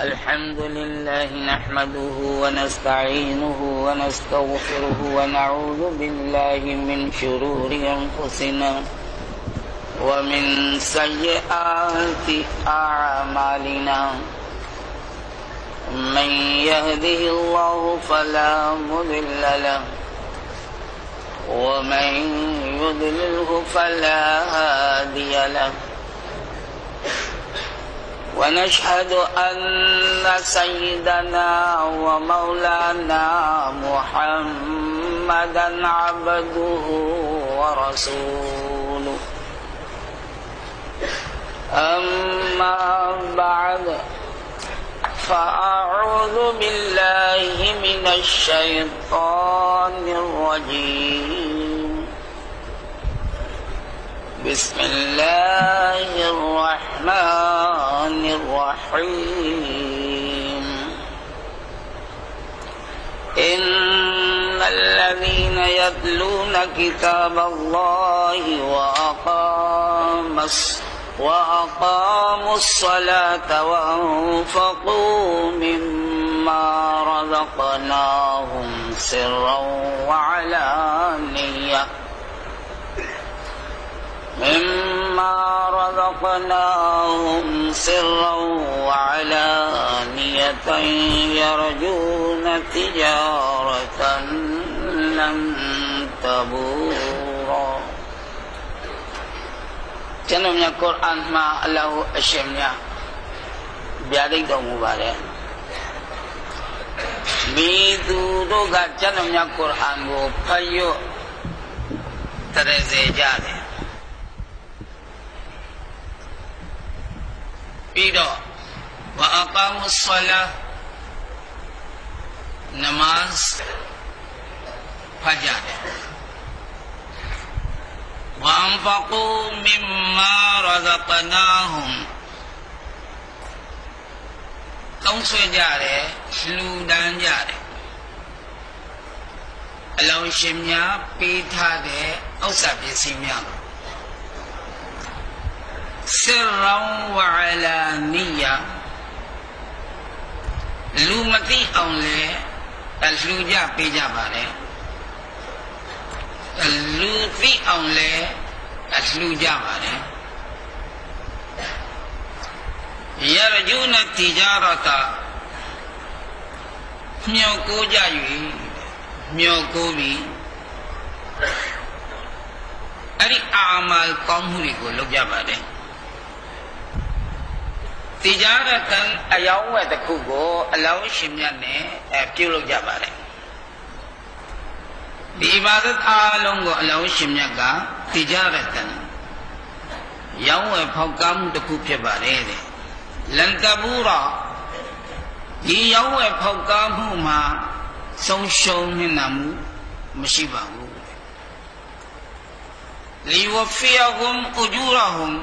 الحمد لله نحمده ونستعينه ونستغفره ونعوذ بالله من شرور أنفسنا ومن سيئات أعمالنا من يهده الله فلا مضل له ومن يضلله فلا هادي له ونشهد أن سيدنا ومولانا محمدا عبده ورسوله أما بعد فأعوذ بالله من الشيطان الرجيم بسم الله الرحمن الرحيم إن الذين يتلون كتاب الله وأقاموا الصلاة وأنفقوا مما رزقناهم سرا وعلانية يرجون تجارة لن تبورا ကျွန်တော်များကုရ်အာန်မှာအလ္လာဟ်အရှင်မြတ်ဗျာဒိတ်တော်မူပါတယ်မိသူတို့ကကျွန်တော်များကုရ်အာန်ကိုဖတ်ရွတ်တရစေကြတယ်ပြီးတော့ဝအကာမုဆလာနမတ်ဖတ်ကြတယ်ဝအန်ဖကူမင်မာရဇကနာဟွမ်တောင်းဆွေကြတယ်လှူဒန်းကြတယ်အလောင်းရှင်များပေးထားတဲ့ဥစ္စာပစ္စည်းများسرا وعلانية လူမသိအောင်လဲလှူကြပေးကြပါတယ်လူသိအောင်လဲလှူကြပါတယ် يرجون تجارة မျှော်ကိုးကြ၍မျှော်ကိုးပြီးအဲ့ဒီအာမလ်ကောင်းမှုတွေကိုလုပ်ကြပါတယ်တိဂျာရတန်အယောင်းဝယ်တစ်ခုကိုအလောင်းရှင်မြတ်နဲ့ပြုလုပ်ကြပါတယ်ဒီအဘာဒတ်အားလုံးကိုအလောင်းရှင်မြတ်ကတိဂျာရတန်ရောင်းဝယ်ဖောက်ကားမှုတစ်ခုဖြစ်ပါတယ်တဲ့လန်တဘူရာဒီရောင်းဝယ်ဖောက်ကားမှုမှာဆုံးရှုံးနေတာမှုမရှိပါဘူးလီဝဖီယဟွမ်အဂျူရဟွမ်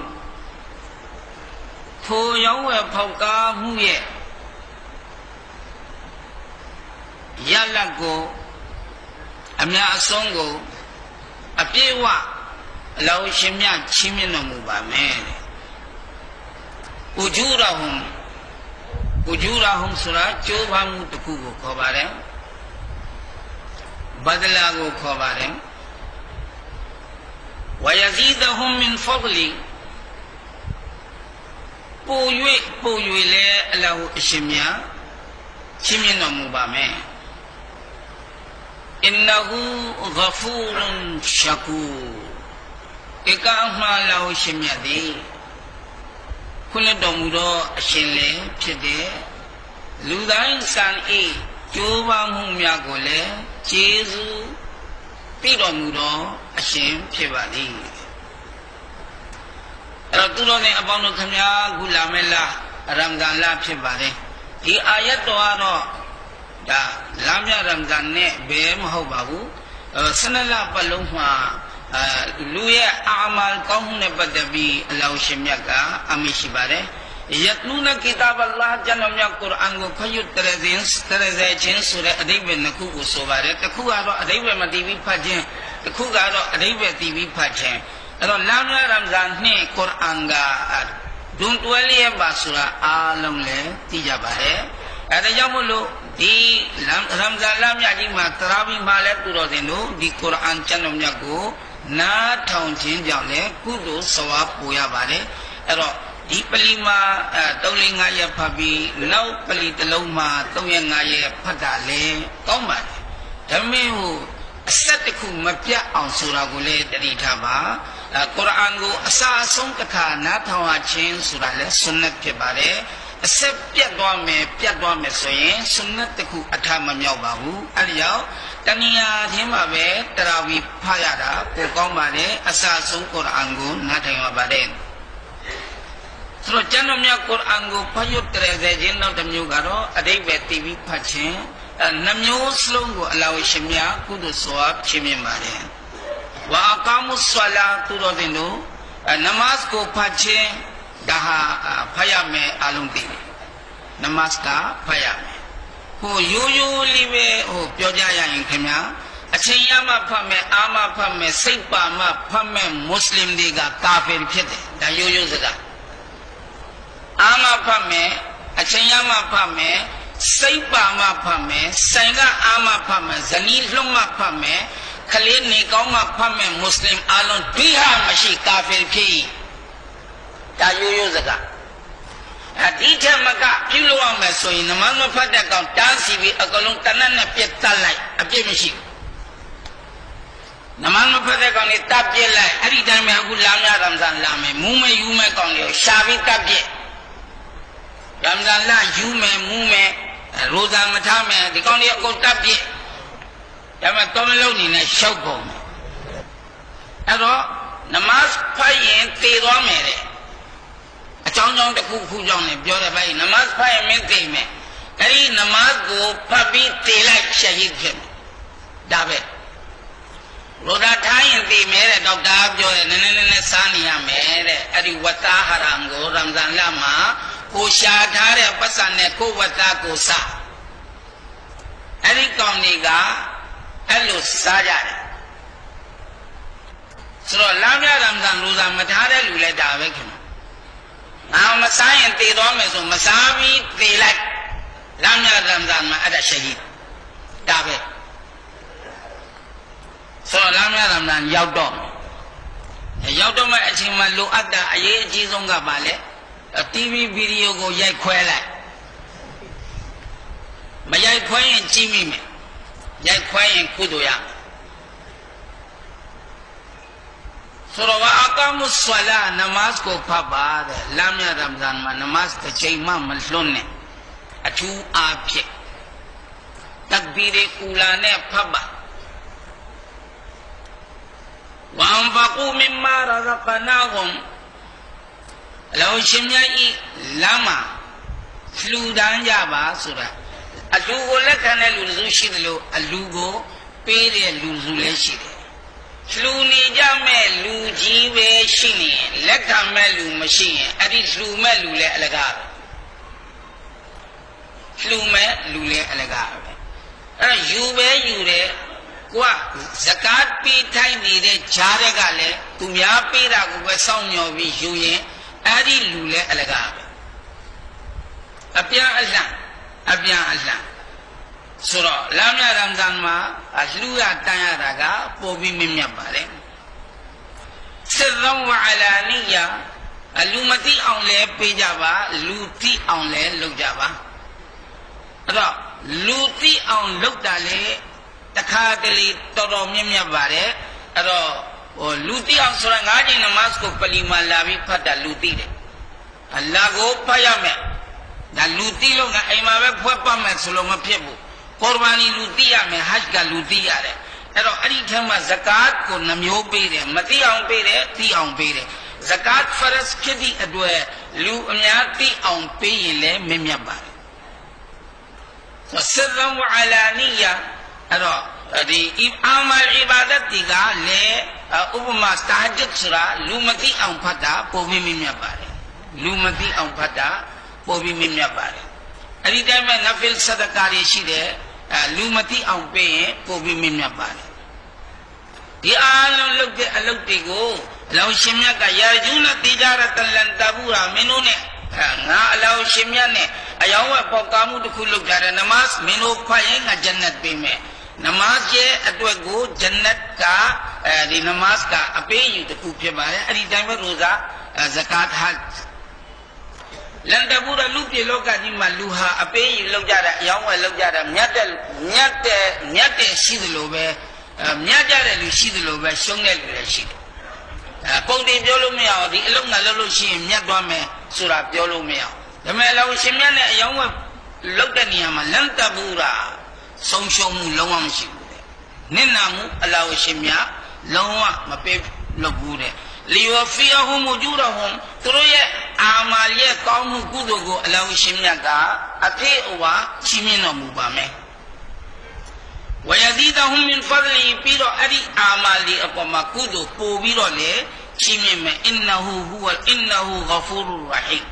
ထိုရောင်းဝယ်ဖောက်ကားမှုရဲ့ရလတ်ကိုအများအဆုံးကိုအပြည့်အဝအလောင်းရှင်မြတ်ချီးမြှင့်တော်မူပါမယ်ဥဂျူရဟွမ်ဆိုတာကျိုးပမ်းမှုတစ်ခုကိုခေါ်ပါတယ်ဘဒလာကိုခေါ်ပါတယ်ဝယဇီဒဟွမ်မင်ဖဒလီပို၍လဲအလ္လာဟ်အရှင်မြတ်ချီးမြှင့်တော်မူပါမယ်အင်နဟူဂဖူရွန်ရှကူဧကမှအလ္လာဟ်ရှင်မြတ်သည်ခွင့်လွှတ်တော်မူသောအရှင်လည်းဖြစ်တဲ့လူတိုင်းစံဤကျိုးပမ်းမှုများကိုလည်းကျေးဇူးပြုတော်မူသောအရှင်ဖြစ်ပါသည်အဲ့တော့သူတော်နဲ့အပေါင်းတို့ခင်ဗျာခုလာမဲ့လရမ်ဇန်လဖြစ်ပါတယ်ဒီအာယတ်တော်ကတော့ဒါလမ်းမြရမ်ဇန်နဲ့ဘယ်မဟုတ်ပါဘူး12လပတ်လုံးမှာလူရဲ့အာမလ်ကောင်းမှုနဲ့ပတ်သက်ပြီးအလ္လာဟ်ရှင်မြတ်ကအမိရှိပါတယ်ယတ်လူနကိတာဘ်အလ္လာဟ်ကျမ်းတော်မြတ်ကုရ်အာန်ကိုဖတ်ရွတ်တရစေခြင်းဆိုတဲ့အဓိပ္ပာယ်နှစ်ခုကိုဆိုပါတယ်တစ်ခုကတော့အဓိပ္ပာယ်မသိပြီးဖတ်ခြင်းတစ်ခုကတော့အဓိပ္ပာယ်သိပြီးဖတ်ခြင်းအဲ့တော့လမ်းမြရမ်ဇန်နဲ့ကုရ်အာန်က ဒုံတွဲလျက်ပါဆိုတာအားလုံးလည်းသိကြပါတယ်အဲဒါကြောင့်မို့လို့ဒီရမ်ဇန်လမြတ်ကြီးမှာတရာဝီမှာလည်းသူတော်စင်တို့ဒီကုရ်အာန်ကျမ်းတော်မြတ်ကိုနားထောင်ခြင်းကြောင့်လည်းကုသိုလ်ဆွာပို့ရပါတယ်အဲ့တော့ဒီပလီမှာ3-5ရက်ဖတ်ပြီးနောက်ပလီတစ်လုံးမှာ3-5ရက်ဖတ်တာလည်းကောင်းပါတယ်ဒါပေမဲ့ဟိုအဆက်တစ်ခုမပြတ်အောင်ဆိုတာကိုလည်းတတိထားပါကုရ်အာန်ကိုအစာအဆုံးတစ်ခါနားထောင်ရခြင်းဆိုတာလည်းဆွန်နတ်ဖြစ်ပါတယ်အဆက်ပြတ်သွားမယ်ဆိုရင်ဆွန်နတ်တစ်ခုအထာမမြောက်ပါဘူးအဲ့ဒီကြောင့်တဏှာချင်းမှာပဲတရာဝီဖတ်ရတာပိုကောင်းပါတယ်အစာအဆုံးကုရ်အာန်ကိုနားထောင်ရပါတယ်ဆိုတော့ကျမ်းတော်မြတ်ကုရ်အာန်ကိုဖတ်ရွတ်တဲ့ခြင်းနောက်တစ်မျိုးကတော့အတိတ်ပဲတည်ပြီးဖတ်ခြင်းနှမျိုးစလုံးကိုအလောင်းရှင်များကုသိုလ်ဆွာဖြစ်မြင်ပါတယ်ဝါကာမုဆလာသူတော်တင်တို့နမတ်ကိုဖတ်ခြင်းဒါဟာဖတ်ရမယ်အလုံးသိတယ်နမတ်ကဖတ်ရမယ်ဟိုရိုးရိုးလေးပဲဟိုပြောကြရရင်ခင်ဗျာအချိန်ရမှဖတ်မယ်အာမဖတ်မယ်စိတ်ပါမှဖတ်မယ်မွတ်စလင်တွေကကာဖီဖြစ်တယ်ဒါရိုးရိုးစကားအာမဖတ်မယ်အချိန်ရမှဖတ်မယ်စိတ်ပါမှဖတ်မယ်ဆိုင်ကအာမဖတ်မယ်ဇနီးလွတ်မှဖတ်မယ်ခလေးနေကောင်းမှဖတ်မယ်မွတ်စလင်အလုံးဒိဟာမရှိကာဖီဖြစ်ဒါရိုးရိုးစကားဒီထက်မကပြုလို့ရမယ်ဆိုရင်နမတ်မဖတ်တဲ့ကောင်တားစီပြီးအကလုံးတနတ်နဲ့ပြတ်တတ်လိုက်အပြစ်မရှိဘူးနမတ်မဖတ်တဲ့ကောင်လေးတပ်ပြစ်လိုက်အဲ့ဒီတိုင်းမှာအခုလာမြရမ်ဇန်လာမယ်မူးမယူမဲ့ကောင်လေးကိုရှာပြီးတပ်ပြစ်ရမ်ဇန်လာယူမယ်မူးမယ်ရိုဇာမထားမယ်ဒီကောင်လေးအကုန်တပ်ပြစ်ဒါမှတော့မလုံးနေနဲ့ရှောက်ကုန်မယ်အဲ့တော့နမတ်ဖတ်ရင်သေသွားမယ်တဲ့အကြောင်းကြောင့်တစ်ခုခုကြောင့်လည်းပြောတယ်ဗျနမတ်ဖတ်ရင်မင်းသိမယ်အဲ့ဒီနမတ်ကိုဖတ်ပြီးသေလိုက်ရှဟီဒ်ဖြစ်မယ်ဒါပဲရိုဇာထားရင်သိမယ်တဲ့ဒေါက်တာပြောတယ်နည်းနည်းစားနေရမယ်တဲ့အဲ့ဒီဝတ်သားဟာရမ်ကိုရမ်ဇန်လမှာကိုရှာထားတဲ့ပတ်စံနဲ့ကိုဝတ်သားကိုစားအဲ့ဒီကောင်တွေကအဲ့လိုစားကြတယ်ဆိုတော့လာမြရမ်ဇန်ရိုဇာမထားတဲ့လူလည်းဒါပဲခင်ဗျာမစားရင်သေသွားမယ်ဆိုမစားပြီးသေလိုက်လာမြရမ်ဇန်မှာအဲ့ဒါရှဟီဒ်ဒါပဲဆိုတော့လာမြရမ်ဇန်ရောက်တော့မဲ့အချိန်မှာလိုအပ်တာအရေးအကြီးဆုံးကပါလေTV ဗီဒီယိုကိုရိုက်ခွဲလိုက်မရိုက်ခွဲရင်ကြည့်မိမယ်ရိုက်ခွဲရင်ကုသိုလ်ရမယ်ဆိုတော့အကာမုဆွလာနမတ်ကိုဖတ်ပါတဲ့လာမြရမ်ဇန်မှာနမတ်တစ်ချိန်မှမလွတ်နဲ့အထူးအားဖြင့်တက္ဘီရ်အူလာနဲ့ဖတ်ပါဝမ်ဖကူမင်မာရဇကနာဟွမ်အလောင်းရှင်မြတ်ဤလမ်းမှာလှူဒန်းကြပါဆိုတာအလူကိုလက်ခံတဲ့လူစုရှိတယ်လို့အလူကိုပေးတဲ့လူစုလည်းရှိတယ်လှူနေကြမဲ့လူကြီးပဲရှိနေရင်လက်ခံမဲ့လူမရှိရင်အဲ့ဒီလှူမဲ့လူလည်းအလကားပဲလှူမဲ့လူလည်းအလကားပဲအဲ့ယူပဲယူတယ်ကိုကဇကာတ်ပေးထိုင်နေတဲ့ဂျားတွေကလည်းသူများပေးတာကိုပဲစောင့်မျှော်ပြီးယူရင်အဲ့ဒီလူလည်းအလကားပဲအပြန်အလှဆိုတော့လာမြရမ်ဇန်မှာလှူရတန်ရတာကပိုပြီးမြင့်မြတ်ပါလေစိရံဝအလာနီယာလူမသိအောင်လဲပေးကြပါလူသိအောင်လဲလုပ်ကြပါအဲ့တော့လူသိအောင်လုပ်တာလေတခါတလေတော်တော်မြင့်မြတ်ပါတယ်အဲ့တော့လူသိအောင်ဆိုတာ၅ချိန်နမတ်ကိုပလီမာလာပြီးဖတ်တာလူသိတယ်အလ္လာဟ်ကိုဖတ်ရမယ်ဒါလူသိလို့ကအိမ်မှာပဲဖွဲ့ပတ်မယ်ဆိုလို့မဖြစ်ဘူးကော်ဘာနီလူသိရမယ်ဟဂျ်ကလူသိရတယ်အဲ့တော့အဲ့ဒီထက်မှဇကာတ်ကိုနှမျိုးပေးတယ်မသိအောင်ပေးတယ်သိအောင်ပေးတယ်ဇကာတ်ဖရစ်ဖြစ်သည့်အတွက်လူအများသိအောင်ပေးရင်လည်းမမြတ်ပါဘူးဆရံဝအလာနီယာအဲ့တော့ဒီအာမလ်အီဘာဒတ်ဒီကလည်းဥပမာတာဂျတ်ဆိုတာလူမသိအောင်ဖတ်တာပုံပြီးမြတ်ပါတယ်လူမသိအောင်ဖတ်တာပုံပြီးမြတ်ပါတယ်အဲ့ဒီတိုင်းမှာနဖီလ်ဆဒကာတွေရှိတယ်လူမသိအောင်ပေးရင်ပုံပြီးမြတ်ပါတယ်ဒီအားလုံးလုပ်တဲ့အလုပ်တွေကို လောရှင်မြတ်ကယာဂျူနာတိကြရတလန်တဘူရာမင်းတို့နဲ့ငါအလောရှင်မြတ်နဲ့အယောင်းဝက်ပေါကားမှုတစ်ခုလုပ်ကြတယ်နမတ်မင်းတို့ခွာရင်ငါဂျန်နတ်ပေးမယ်နမတ်ရဲ့အတွက်ကိုဂျန်နတ်ကဒီနမတ်ကအပေးယူတစ်ခုဖြစ်ပါတယ်အဲ့ဒီတိုင်းပဲရိုဇာဇကာတ်ဟာလန်တဘူရာလူပြေလောကကြီးမှာလူဟာအပေးယူလုပ်ကြတဲ့အယောင်းဝက်လုပ်ကြတဲ့မြတ်တဲ့ရှိသလိုပဲမြတ်ကြတဲ့လူရှိသလိုပဲရှုံးတဲ့လူလည်းရှိတယ်ပုံတင်ပြောလို့မရအောင်ဒီအလုံးငါလုပ်လို့ရှိရင်မြတ်သွားမယ်ဆိုတာပြောလို့မရအောင်ဒါပေမဲ့အလောရှင်မြတ်နဲ့အယောင်းဝက်လုပ်တဲ့နေရာမှာလန်တဘူရာဆုံးရှုံးမှုလုံးဝမရှိဘူးတဲ့နစ်နာမှုအလောရှင်မြတ်လုံးဝမပေးလုပ်ဘူးတဲ့လီဝဖီယဟူမူဂျူရဟွမ်သူတို့ရဲ့အာမာလ်ရဲ့ကောင်းမှုကုသိုလ်ကိုအလောရှင်မြတ်ကအပြည့်အဝချီးမြှင့်တော်မူပါမယ်ဝယဇီဒဟွမ်မင်ဖဒလီပြီးတော့အဲ့ဒီအာမာလီအပေါ်မှာကုသိုလ်ပို့ပြီးတော့လေချီးမြှင့်မယ်အင်နဟူဟူဝလ်အင်နဟူဂဖူရူရဟီမ်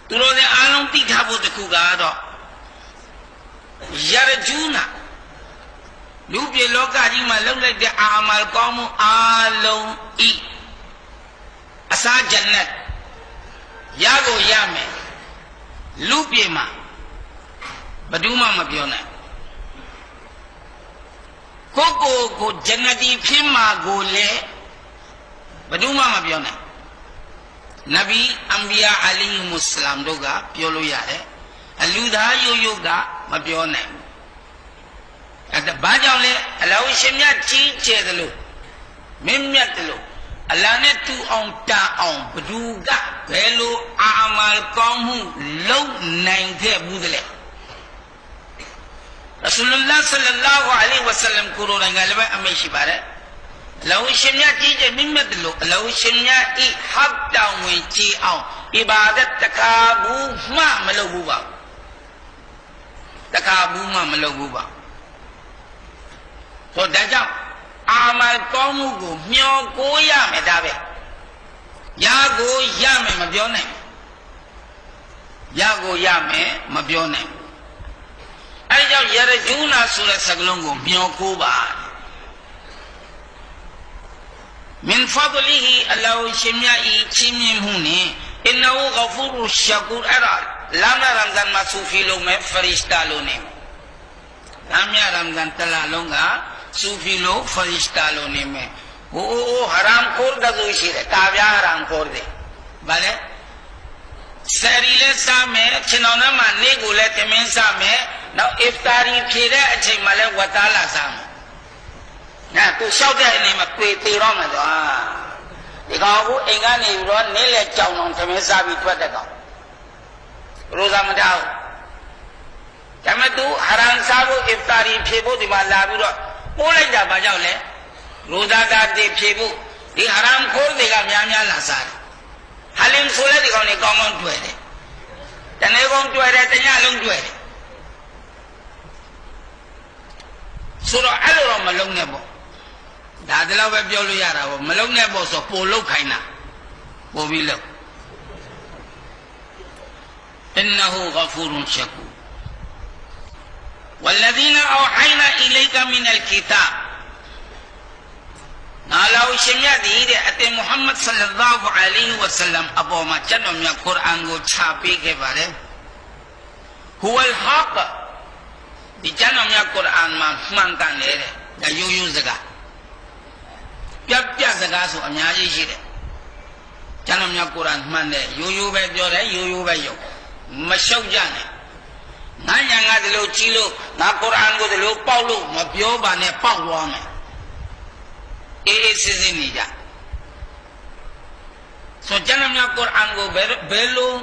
သူတို့လည်းအားလုံးသိထားဖို့တခုကတော့ယာဂျူနာလူပြေလောကကြီးမှာလှုပ်လိုက်တဲ့အာမာလ်ကောင်းမှုအားလုံးဤအစာဂျန်နတ်ရကိုရမယ်လူပြေမှာဘယ်သူမှမပြောနိုင်ကိုဂျန်နတီဖြစ်မှာကိုလည်းဘယ်သူမှမပြောနိုင်နဗီအမ်ဘီယာအလီဟီမုစလမ်တို့ကပြောလို့ရတယ်အလူသားရိုးကမပြောနိုင်ဘူးအဲ့ဒါဘာကြောင့်လဲအလောရှင်မြတ်ကြီးကျယ်တယ်လို့မင်းမြတ်တယ်လို့အလာနဲ့တူအောင်တာအောင်ဘသူကဘယ်လိုအာမာလ်ကောင်းမှုလုပ်နိုင်ခဲ့ဘူးတဲ့ရဆူလုလ္လာဟ်ဆလ္လာဟူအလိုင်းဝါဆလမ်ကိုရိုတိုင်းကလည်းအမေရှိပါတယ်အလောရှင်မြတ်ကြီးကျယ်မင်းမြတ်တယ်လို့အလောရှင်မြတ်ဤဟတ်တောင်းဝင်ကြည်အောင်အီဘာဒတ်တခါဘူးမှမလုပ်ဘူးပါတခါဘူးမှမလုပ်ဘူးပါဆိုဒါကြောင့်အာမလ်ကောင်းမှုကိုမျှော်ကိုရမယ်ဒါပဲရကိုရမယ်မပြောနိုင်ရကိုရမယ်မပြောနိုင်အဲဒါကြောင့်ရဂျူနာဆိုတဲ့စကားလုံးကိုမျှော်ကိုပါမင်ဖဒလီဟီအလောရှင်မြတ်ဤချီးမြှင့်မှုနဲ့အင်နဟူဂဖူရူရှကူရအရာလာမရမ်ဇန်မှာဆူဖီလုံးမဲ့ဖရစ်တာလုံးနဲ့လာမရမ်ဇန်တလာလုံးကဆူဖီလိုဖရစ်တာလိုနေမယ်ဟိုဟရမ်ခိုးတဇူရှိတယ်တာပြားဟရမ်ခိုးတယ်ဗါလဲဆယ်ရီလဲစားမယ်ခြေတော်နဲ့မှနေကိုလဲသမင်းစားမယ်နောက်အဖတာရီဖြည့်တဲ့အချိန်မှလဲဝတ်သားလာစားမယ်နာသူလျှောက်တဲ့အနေမှာပြေသေးတော့မယ်သွားဒီကောင်ကအိမ်ကနေပြီးတော့နေလဲကြောင်အောင်သမင်းစားပြီးထွက်တဲ့ကောင်ရိုဇာမတောက်ဒါမဲ့သူဟရမ်စားဖို့အဖတာရီဖြည့်ဖို့ဒီမှာလာပြီးတော့ပိုးလိုက်တာဘာကြောင့်လဲရိုဇာတာတည်ဖြည့်ဖို့ဒီဟရမ်ခိုးတွေကများများလာစားတယ်ဟလင်ဆိုတဲ့ဒီကောင်တွေကောင်းကောင်းတွေ့တယ်တနေ့ကုန်တွေ့တယ်တညလုံးတွေ့တယ်ဆိုတော့အဲ့လိုတော့မလုံးနဲ့ပေါ့ဒါတလောက်ပဲပြောလို့ရတာပေါ့မလုံးနဲ့ပေါ့ဆိုပို့လောက်ခိုင်းတာပို့ပြီးလောက်အင်နဟူဂဖူရုန်ရှကူوالذين أوحينا إليك من الكتاب نالو شميات إيدي أتي محمد صلى الله عليه وسلم أبو ما جنو من القرآن کو چھاپی کے بارے هو الحق دی جنو من القرآن ما مانتا لے رہے دا یو زگا پیا زگا سو امیاجی شی رہے جنو من القرآن مان دے یو بے جو رہے یو بے یو مشوق جانےငါညာငါဒီလိုကြည့်လို့ငါကုရ်အာန်ကိုဒီလိုပေါက်လို့မပြောပါနဲ့ပေါက်သွားမယ်အေးအေးစစ်စစ်နေကြဆိုကြမ်းမြတ်ကုရ်အာန်ကိုဘယ်လို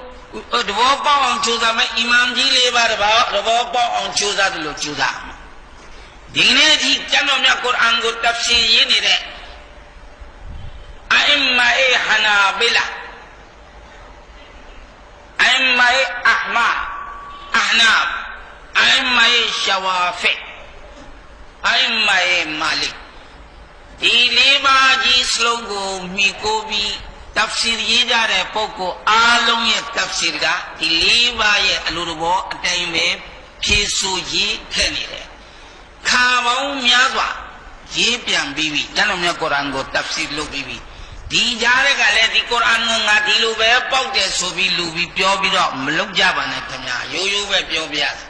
တဘောပေါက်အောင်ကြိုးစားမယ်အီမမ်ကြီးလေးပါတဘောပေါက်အောင်ကြိုးစားတယ်လို့ကြိုးစားဒီနေ့ဒီကြမ်းမြတ်ကုရ်အာန်ကိုတဖ်စီရင်းနေတဲ့အအင်မာအေဟနာဘီလာအအင်မာအေအာမာأحناف أئمة شوافع أئمة مالك ဒီလေးပါးကြီးစလုံးကိုမိကိုပြီးတဖ်စီရရေးကြတဲ့ပုဂ္ဂိုလ်အားလုံးရဲ့တဖ်စီကဒီလေးပါးရဲ့အလိုတော်အတိုင်းပဲဖြည့်ဆိုရေးခဲ့နေတယ်ခါပေါင်းများစွာ ရေးပြန်ပြီးပြီကျမ်းတော်မြတ်ကုရ်အာန်ကိုတဖ်ဆီလုပ်ပြီးပြီဒီကြားတဲ့ကလည်းဒီကုရ်အာန်ကိုငါဒီလိုပဲပေါက်တယ်ဆိုပြီးလူပြီးပြောပြီးတော့မလုပ်ကြပါနဲ့ခင်ဗျာရိုးရိုးပဲပြောပြရစေ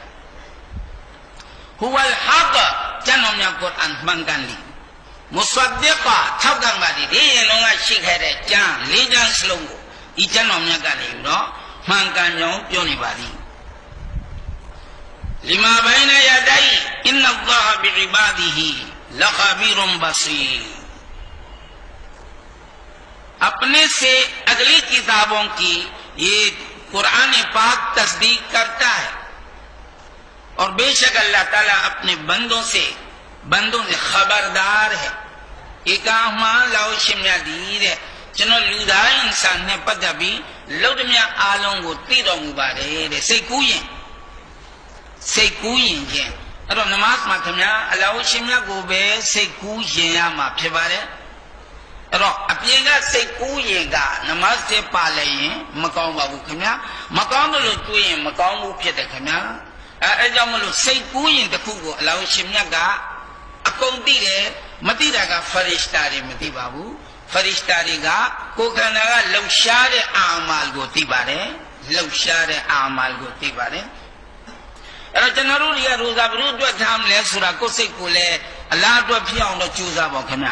ဟူဝလ်ဟကကျမ်းတော်မြတ်ကုရ်အာန်မှန်ကန်လိမုဆဒ္ဒကထောက်ခံပါသည်ဒီရင်လုံးကရှိခဲ့တဲ့ကျမ်း၄ကျမ်းစလုံးကိုဒီကျမ်းတော်မြတ်ကနေပြီးတော့မှန်ကန်ကြောင်းပြောနေပါသည်လီမာဘိုင်နယဒိုင်အင်နလ္လာဟ်ဘီအီဘာဒီဟီလခဘီရုံဘဆီअपने से अगली किताबों की ये कुरान पाक तस्दीक करता है और बेशक अल्लाह ताला अपने बंदों से खबरदार है एक लाओशिम्यादीर है चनो लूदा इंसान ने पदबी लौदमिया आलों को तीरों मुबारे से कुयें जे अरो नमाज माथम्या लाओशिम्या को बे से कुयें या मा फिबारे अरो अपिएगा से कुयेगा नमाज से पाले मकाओं बाबू खम्या मकाओं तो लो चुए मकाओं वो फिर खम्या ऐसा मलो से कुयें तो कुगो लाओशिम्या का अकाउंटी है मती रगा फरिश्तारे मती बाबू फरिश्तारे का कोखना का लौशारे आमाल गोती बारे लौशारे आमाल गोती बारे अरे जनरू लिया रोजा बरूद जो धाम ले सुरा को से कोले अल्लाह तो फियाऊं तो चूजा बोखना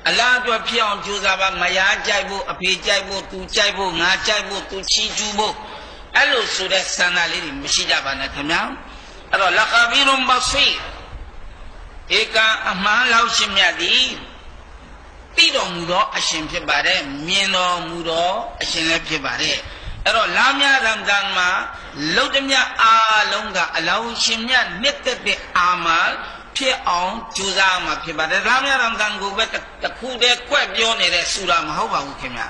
अल्लाह तो फियाऊं चूजा बा मया चाइबो अपे चाइबो तू चाइबो ना चाइबो तू चीजूबो अल्लो सुरे सनाली मिशिजा बना खना अरे लखबीरुम बसीर एक अमान लाओशिम्यादी तीरों मुरो अशिम फिर बारे मियनो मुरो अशिम फिर बारे अरो लाम्या रमजान मा लौदम्या आलोंगा लाओशिम्या नित्य पे आमाल फिर आऊं चूजा मा फिर बारे लाम्या रमजान को बे तखुदे क्वे ब्योने रे सूरा मा हो बाबू खेम्या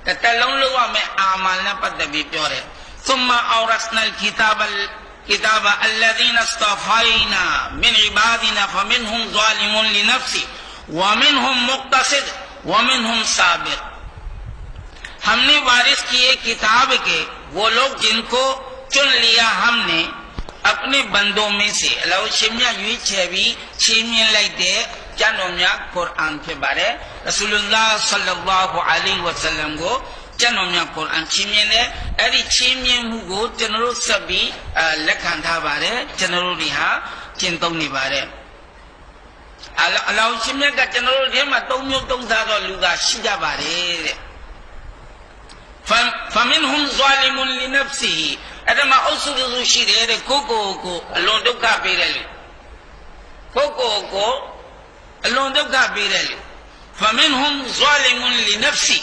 तलों लोगा में आमाल ना पद्धति ब्योरे सुम्मा औरस्नल किताब अल्लज़ीन इस्तफ़ाइना मिन इबादिना फमिनहुम ज़ालिमुन लिनफ्सी वमिनहुम मुक़्तसिद वमिनहुम साबिक़ हमने वारिस किए किताब के वो लोग जिनको चुन लिया हमने अपने बंदों में से लाओशिम्या युई छेवी छीमियन लाइते जानोम्या कुरान के बारे रसूलुल्लाह सल्लल्लाहु अलैहि वसल्लम को जानोम्या कुरान छीमियन है ऐसी छीमियन हुगो जनरो सभी लखांधा बारे जनरो रिहा चिंतों नि बारे लाओशिम्या का जनरो रिहा मतोम्यों तोंसारो लुगा शिजा बारे फमिनहुम ज़ालिमुन लिनफ्सिही अदमा उसुदु शिरे कोको को लोंदुका पेरेलु कोको को लोंदुका पेरेलु फमिनहुम ज़ालिमुन लिनफ्सी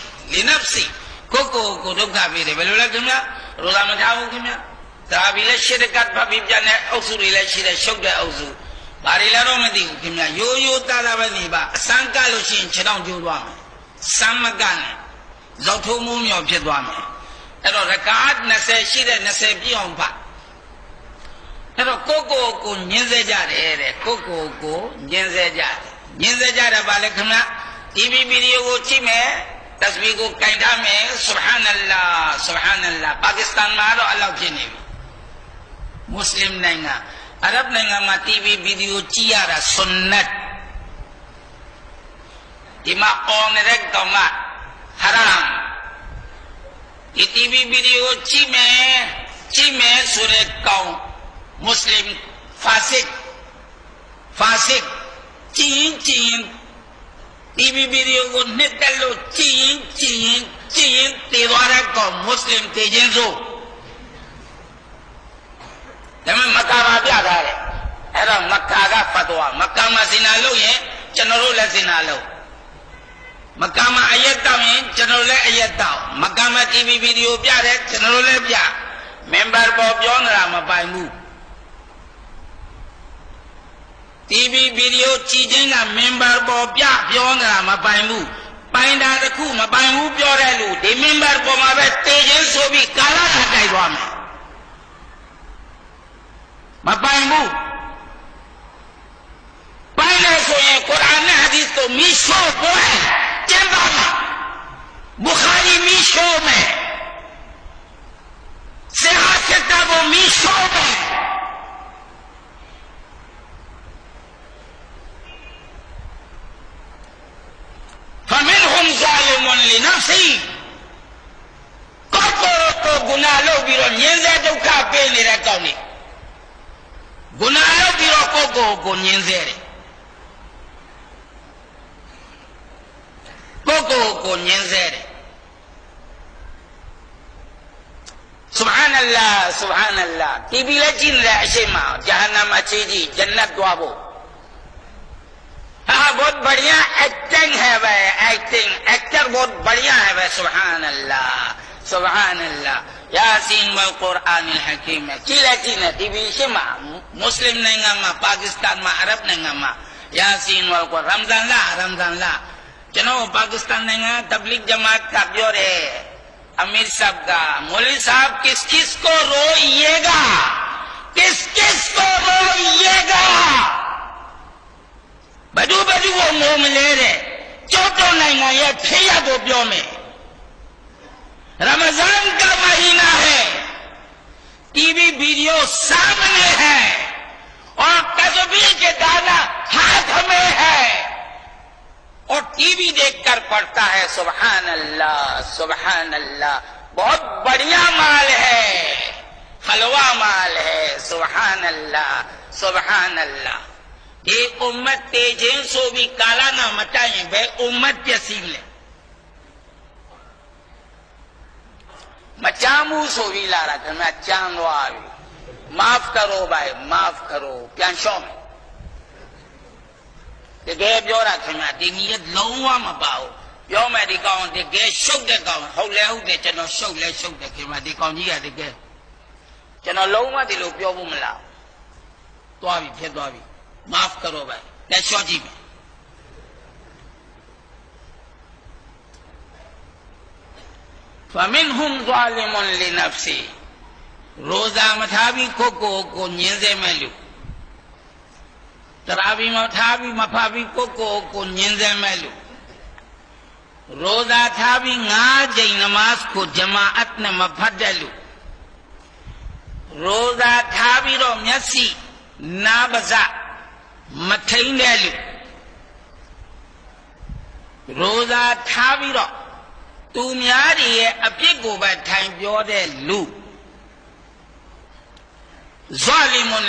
कोको को दुका पेरे बेलुला किम्या रोजा में जाओ किम्या ताबिले शिरकत भाबिजाने उसुरिले शिरे शुक्र उसु बारिलारो में दी किम्या यो ताला बनी बा संकालो शिन चिरां जुड़वा में समगाने ज़ौथो मुम्यों फिर द्वा में ऐरो रकात नसे शिरे नसे बियों पा ऐरो कोको को निंजे जा रहे कोको को निंजे जा रहे बाले खमना टीवी वीडियो को ची में तस्वीर को कैदा में सुभान अल्लाह पाकिस्तान में आरो अल्लाह के ने मुस्लिम नहीं ना अरब नहीं ना मा टीवी वीडियो ची यारा सुन्नत इमा कौन रेक तोंगा हराम ये टीवी वीडियो ची में सुरे कौन मुस्लिम फासिक चीन टीवी वीडियो को निकलो चीन तेवारा कौन मुस्लिम तेजेंसो जब मक्का बात याद आ रहे ऐसा मक्का का फतवा मक्का में जिना लो ये चनरो ले जिना लो मक्का में आयता में चनरोले आयता मक्का में टीवी वीडियो प्यारे चनरोले प्या मेंबर बॉब जॉन राम पाइमू टीवी वीडियो चीजें का मेंबर बॉब प्या जॉन राम पाइमू पाइंडा रखू म पाइमू प्योरे लू दे मेंबर बॉब में तेजन सो भी काला खाई हुआ में म पाइमू पाइंडा सो ये कुरान हदीस तो मिशो बोए बुखारी मीशो में सियाह किताबों मीशो में တော့ညင်းစေဒုက္ခပေးနေတဲ့ကောင်းနေဂုဏလုပ်ပြီးတော့ကိုယ့်ကိုညင်းစေတယ်ကိုယ့်ကိုညင်းစေတယ်Subhanallah Subhanallah ဒီပြီလဲကြည့်နေတဲ့အရှိမဂျာဟနမ်အခြေကြီးဂျနတ်သွားဖို့बहुत बढ़िया एक्टिंग है भाई एक्टिंग एक्टर बहुत बढ़िया है भाई सुभान अल्लाह यासीन वल कुरान अल हकीम में किला टीवी शिमा मुस्लिम नंगा पाकिस्तान में अरब नंगा यासीन वल कुरान रमजान ला चलो पाकिस्तान नंगा तबलीग जमात का ब्योरे अमीर साहब का मौलवी साहब किस किस को रोइएगा बजू वो मुंह में ले रहे चौथों नहीं ये ठेया को प्यो में रमजान का महीना है टीवी वीडियो सामने है और तस्वीर के दाना हाथ में है और टीवी देखकर पढ़ता है सुभान अल्लाह बहुत बढ़िया माल है हलवा माल है सुभान अल्लाह ये उम्मत तेजें सो भी काला ना मचाए वे उम्मत जैसी ले मचामू सो भी ला रहा था मैं चांदो आवी माफ करो भाई माफ करो प्यांशों में ते गे ब्योरा थे मैं दिनियत लौवा मबाओ ब्यो मैं दिखाऊं ते गे शुक दे काऊं हो दे चनो शुक दे के मैं दिखाऊं जी है ते गे चनो लौवा दिलो ब्यो वो मिला तो आवी फिर तो आवी माफ करो भाई कैशो जी में फमिनहुम ज़ालिमुन लिनफ्सी रोजा मथाबी को नींदे में लू तरावी मथाबी मफाबी को नींदे में लू रोजा थाबी गाजई नमाज को जमाअत ने मफदलू रोजा थाबी रो म्यसी ना बजा मथैंडेलू रोजा थाबीरो तुम यार ये अपने को बैठाई ब्योरे लू ज़ालिमुन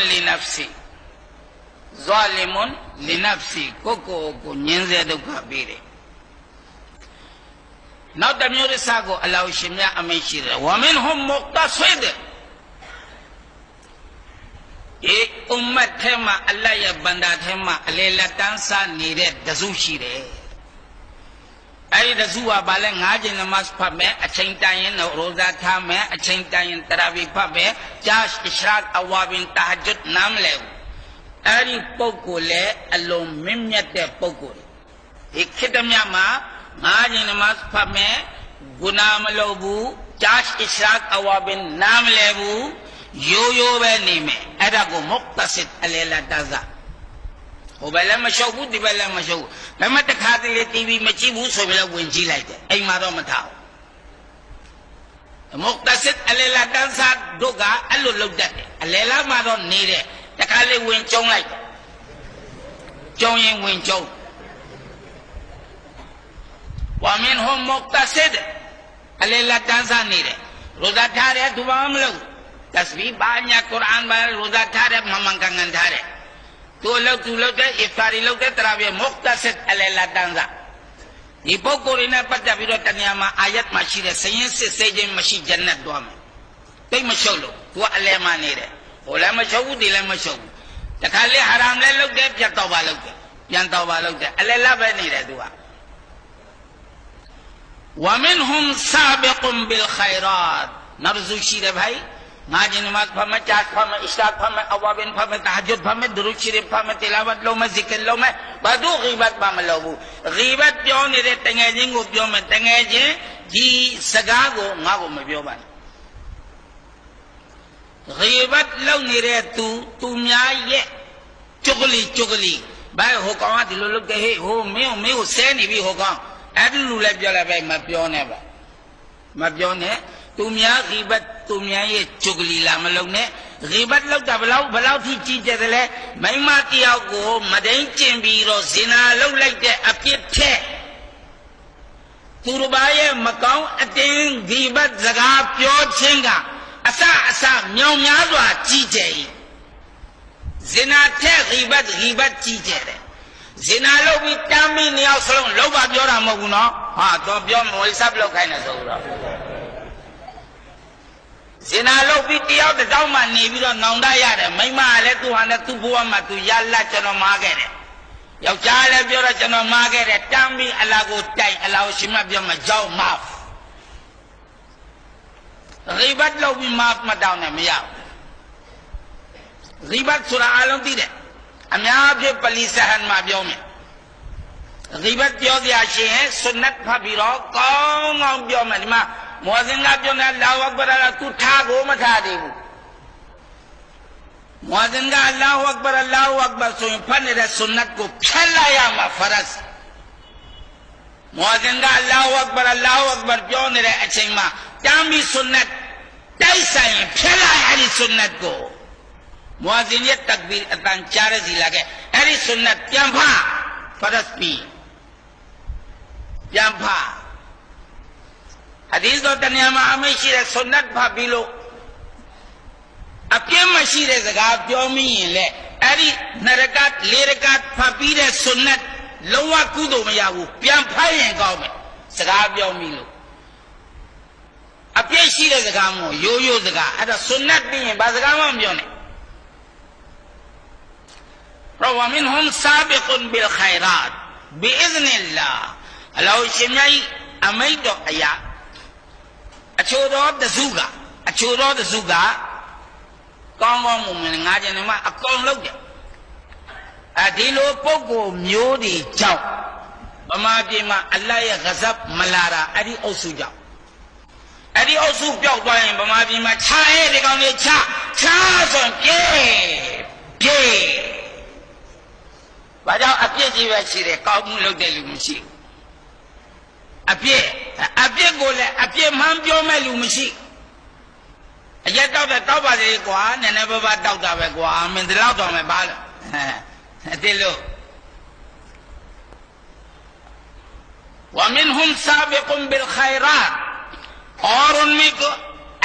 लिनफ्सी को निंजे दुखा बीरे नौ तमियोरे सागो अल्लाह शिमया अमेशिर वमिनहुम मुक्तसिद ये उम्मत थे मा अल्लाह ये बंदा थे मा अलेलतान सा नीरे दसूशी रे ऐ दसूआ बाले गाजे नमाज पढ़े अच्छी टाइम रोजा था मैं अच्छी टाइम तरावी पढ़े चाश इशराक अवाबिन तहज्जुद नाम ले ऐरी पोकोले अल्लो मिम्यते पोकोले एक खिदमिया मा गाजे नमाज पढ़े गुनाम लोबू चाश इशराक अवाबिन नाम लेबू यो वे नहीं में ऐसा को मुक्तसिद अलेला ताज़ा वो बेले मशहूर दी बेले मशहूर मैं मत खाते ले टीवी में चीबू सो बेले वंजी लाइटे ऐ मारो मथाओ मुक्तसिद अलेला ताज़ा दोगा अल्लो लोग जाते अलेला मारो नीरे तकाले वंचों लाइटे चोंये वंचों वामिन हो मुक्तसिद अलेला ताज़ा नीरे रोजा थारे दुबाम लोग तस्वीर banyak Quran banyak roza thare memangkangan thare tu lo de iftari lo de tarawih muqtasid alela danza ipo korina pada biro tanyama ayat masjid sayin se seje masjid jannat doa me tai mashawlo tu alema ne de ola mashawu dile mashawu takhale haram le lo de pyan tawba lo de alela ba ne de tu wa minhum sabiqun bil khairat narzu shire bhai गाजी नमाज फमे चाश फमे इशराक फमे अवाबिन फमे तहज्जुद फमे दुरूद शरीफ फमे तिलावत लो में जिक्र लो में बदू गीबत फमे लोबू गीबत प्यो निरे तंगे जिंगो प्यो में तंगे जे जी सगा गो मागो में प्यो बान गीबत लो निरे तू म्या ये चुगली भाई हो कहाँ दिलो लोग कहे हो मैं से नहीं भी होगा ऐसे लूले जला भाई मैं प्यो ने तुम यहाँ गीबत तुम यहाँ ये चुगली लाम लोग ने गीबत लोग भलाव थी चीज जैसे ले मैं माती आओ को मदई चेंबीरो जिना लोग लगते अपने थे तुरबाये मकाऊ अतें गीबत जगह प्योर छेंगा asa myong myazwa jije zina the ghibat jije de zina lo bi tambi ni yaw salong lo ba pyo da mok bu no ha to pyo mo sap lok khai na so bu do zina lo bi tiyaw da taw ma ni bi do naung da ya de mai ma le tu ha ne tu bwa ma tu ya la chono ma ke de yaw cha le pyo da chono ma ke de tambi ala ko tai ala ko shin ma pyo ma jaw ma ghibat lo bi ma ma daw ne ma ya ghibat sura along ti deအများဖြင့်ပလီဆဟန်မှာပြောမယ်ဂိဘတ်ပြောကြရရှင်ဆွနတ်ဖတ်ပြီးတော့ကောင်းကောင်းပြောမယ်ဒီမှာမောဇင်ကပြောနေလာဝအက္ဘရသူထားကိုမထားသေးဘူးမောဇင်ကအလ္လာဟူအက္ဘရဆိုရင်ဖတ်နေတဲ့ဆွနတ်ကိုဖြတ်လိုက်ရမှာဖရတ်မောဇင်ကအလ္လာဟူအက္ဘရပြောနေတဲ့အချိန်မှာတမ်းပြီးဆွနတ်တိုက်ဆိုင်ရင်ဖြတ်လိုက်အဲ့ဒီဆွနတ်ကိုमुआज़िन ये तकबीर अतान चारे जिला के ऐसी सुन्नत प्यांफा फरस पी प्यांफा हदीस तो तनियामा हमेशा रे सुन्नत भा बिलो अपने मशीरे जगह प्योमी ले ऐसी नरकात लेरकात भा पीरे सुन्नत लोवा कूदो में यावू प्यांफा ये गाँव में जगह प्योमी लो अपने शीरे जगह मो यो जगह ऐसा सुन्नत नहीं है बस जगह में प्योने ومنهم سابق بالخيرات بإذن الله لو شمعي أميدو أيا أشورو دسوغا كونغو مؤمن ناجن ما أكون لوجه أديلو بوكو ميودي جاو وما بيما الله يغضب ملارا أدي أوسو جاو أدي أوسو بيو دوين وما بيما چاهي دي كونغي چا سون بيهဘာကြောင့်အပြစ်ကြီးပဲရှိတယ်ကောင်းမှုလုပ်တဲ့လူမရှိဘူးအပြစ်ကိုလည်းအပြစ်မှန်းပြောမဲ့လူမရှိအရက်တောက်တဲ့တောက်ပါစေကွာနည်းနည်းပါးပါးတောက်တာပဲကွာမင်းဒီလောက်တော့မပါလားအဲ့လိုومنهم سابق بالخيرات और उनमें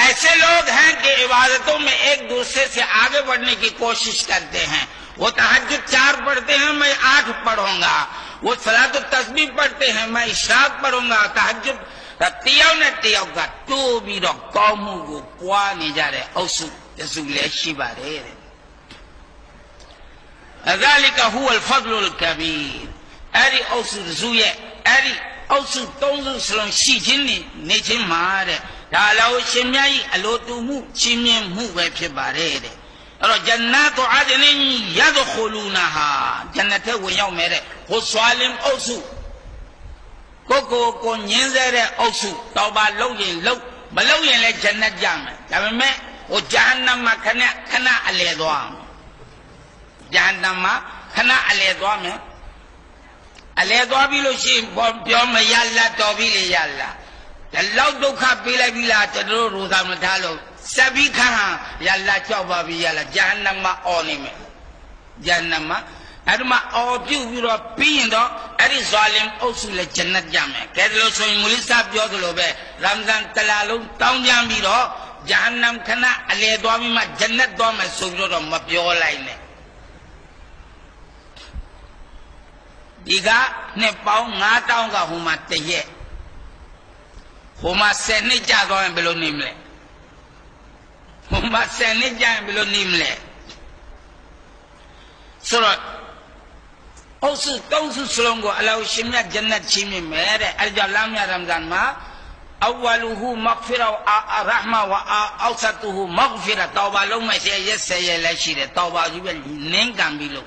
ऐसे लोग हैं कि इबादतों में एक दूसरे से आगे बढ़ने की कोशिश करते हैं वो तहज्जुद 4 पढ़ते हैं मैं 8 पढ़ूंगा वो सलात तस्बीह पढ़ते हैं मैं इशराक पढ़ूंगा तहज्जुद तियाव ने तियाव का तो भी रो कौमों को पुआ नहीं जा रहे औसु रसूले शिबारे ذلك هو الفضل الكبير أري औसु रसूले أري औसु तोंसु सलों शीजिनी नेचे मारे डालाओ शिम्याई अलोटू मु शिम्ये मु वे फिबारे और जन्नत आदन यदखुलूनहा जन्नत वो याव मेरे वो स्वालिम औसु को निंजरे औसु तौबा बलोगे ले जन्नत जामे जब मैं वो जहन्नम में खना अले दुआ जहन्नम में खना अले दुआ भी लो शी प्योर में याल्ला तो भी ले याल्ला लल्लाह दुखा पीला चलो रोजा में ढालो सभी कहा यल्ला चौबा भी यल्ला जहन्नम में ओने में जहन्नम में अरमा और भी रो पीन दो अरे जालिम औसुल जन्नत जामे कह लो सोई मुली साहब जो लो बे रमजान तलालो ताऊ जाम भी रो जहन्नम खना अले दो में जन्नत दो में सोजो रो मप्यो लाइने दिगा ने पाऊ ngaताऊ का हुमा तये हुमा से नहीं जागो में बेलो निमले हुमा से नहीं जाए बेलो निमले सुरत औसु तौसु सुलंगो अल्लाह शिम्या जन्नत शिम्य मेरे अर्जलामिया रमजान मा अव्वलुहु मगफिरा व रहमा व औसतुहु मगफिरा तौबा लो में से ये लशीरे तौबा जुबे नें कांबिलो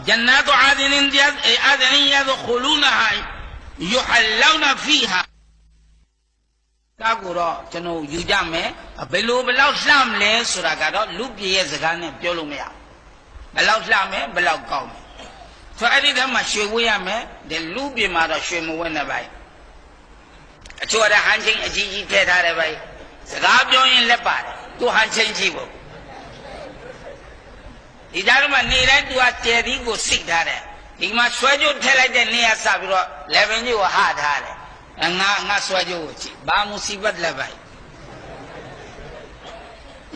जन्नत आदिन यदखुलूनहा युहल्लौना फीहा तागुरो चनो युजा में बेलो बलाउ इस्लाम ले सुरा का रो लुप ये जगह ने प्योलो में बलाउ इस्लाम में बलाउ गाँव में तो अरे धर्म शेवुया में दे लुप ये मारा शेव में वन भाई चोरा हांचिंग जी थे थारे भाई जगह जो ये ले पारे तू हांचिंग जी वो इधर में नीरे तू आज तेरी को सीख धारे इमा स्वजो ठेले दे नहीं ऐसा भी रो लेवेंजी वो हाथ धारे ငါဆွဲကြိုးကိုကြည့်ဘာမူစီဘတ်လက်ပိုက်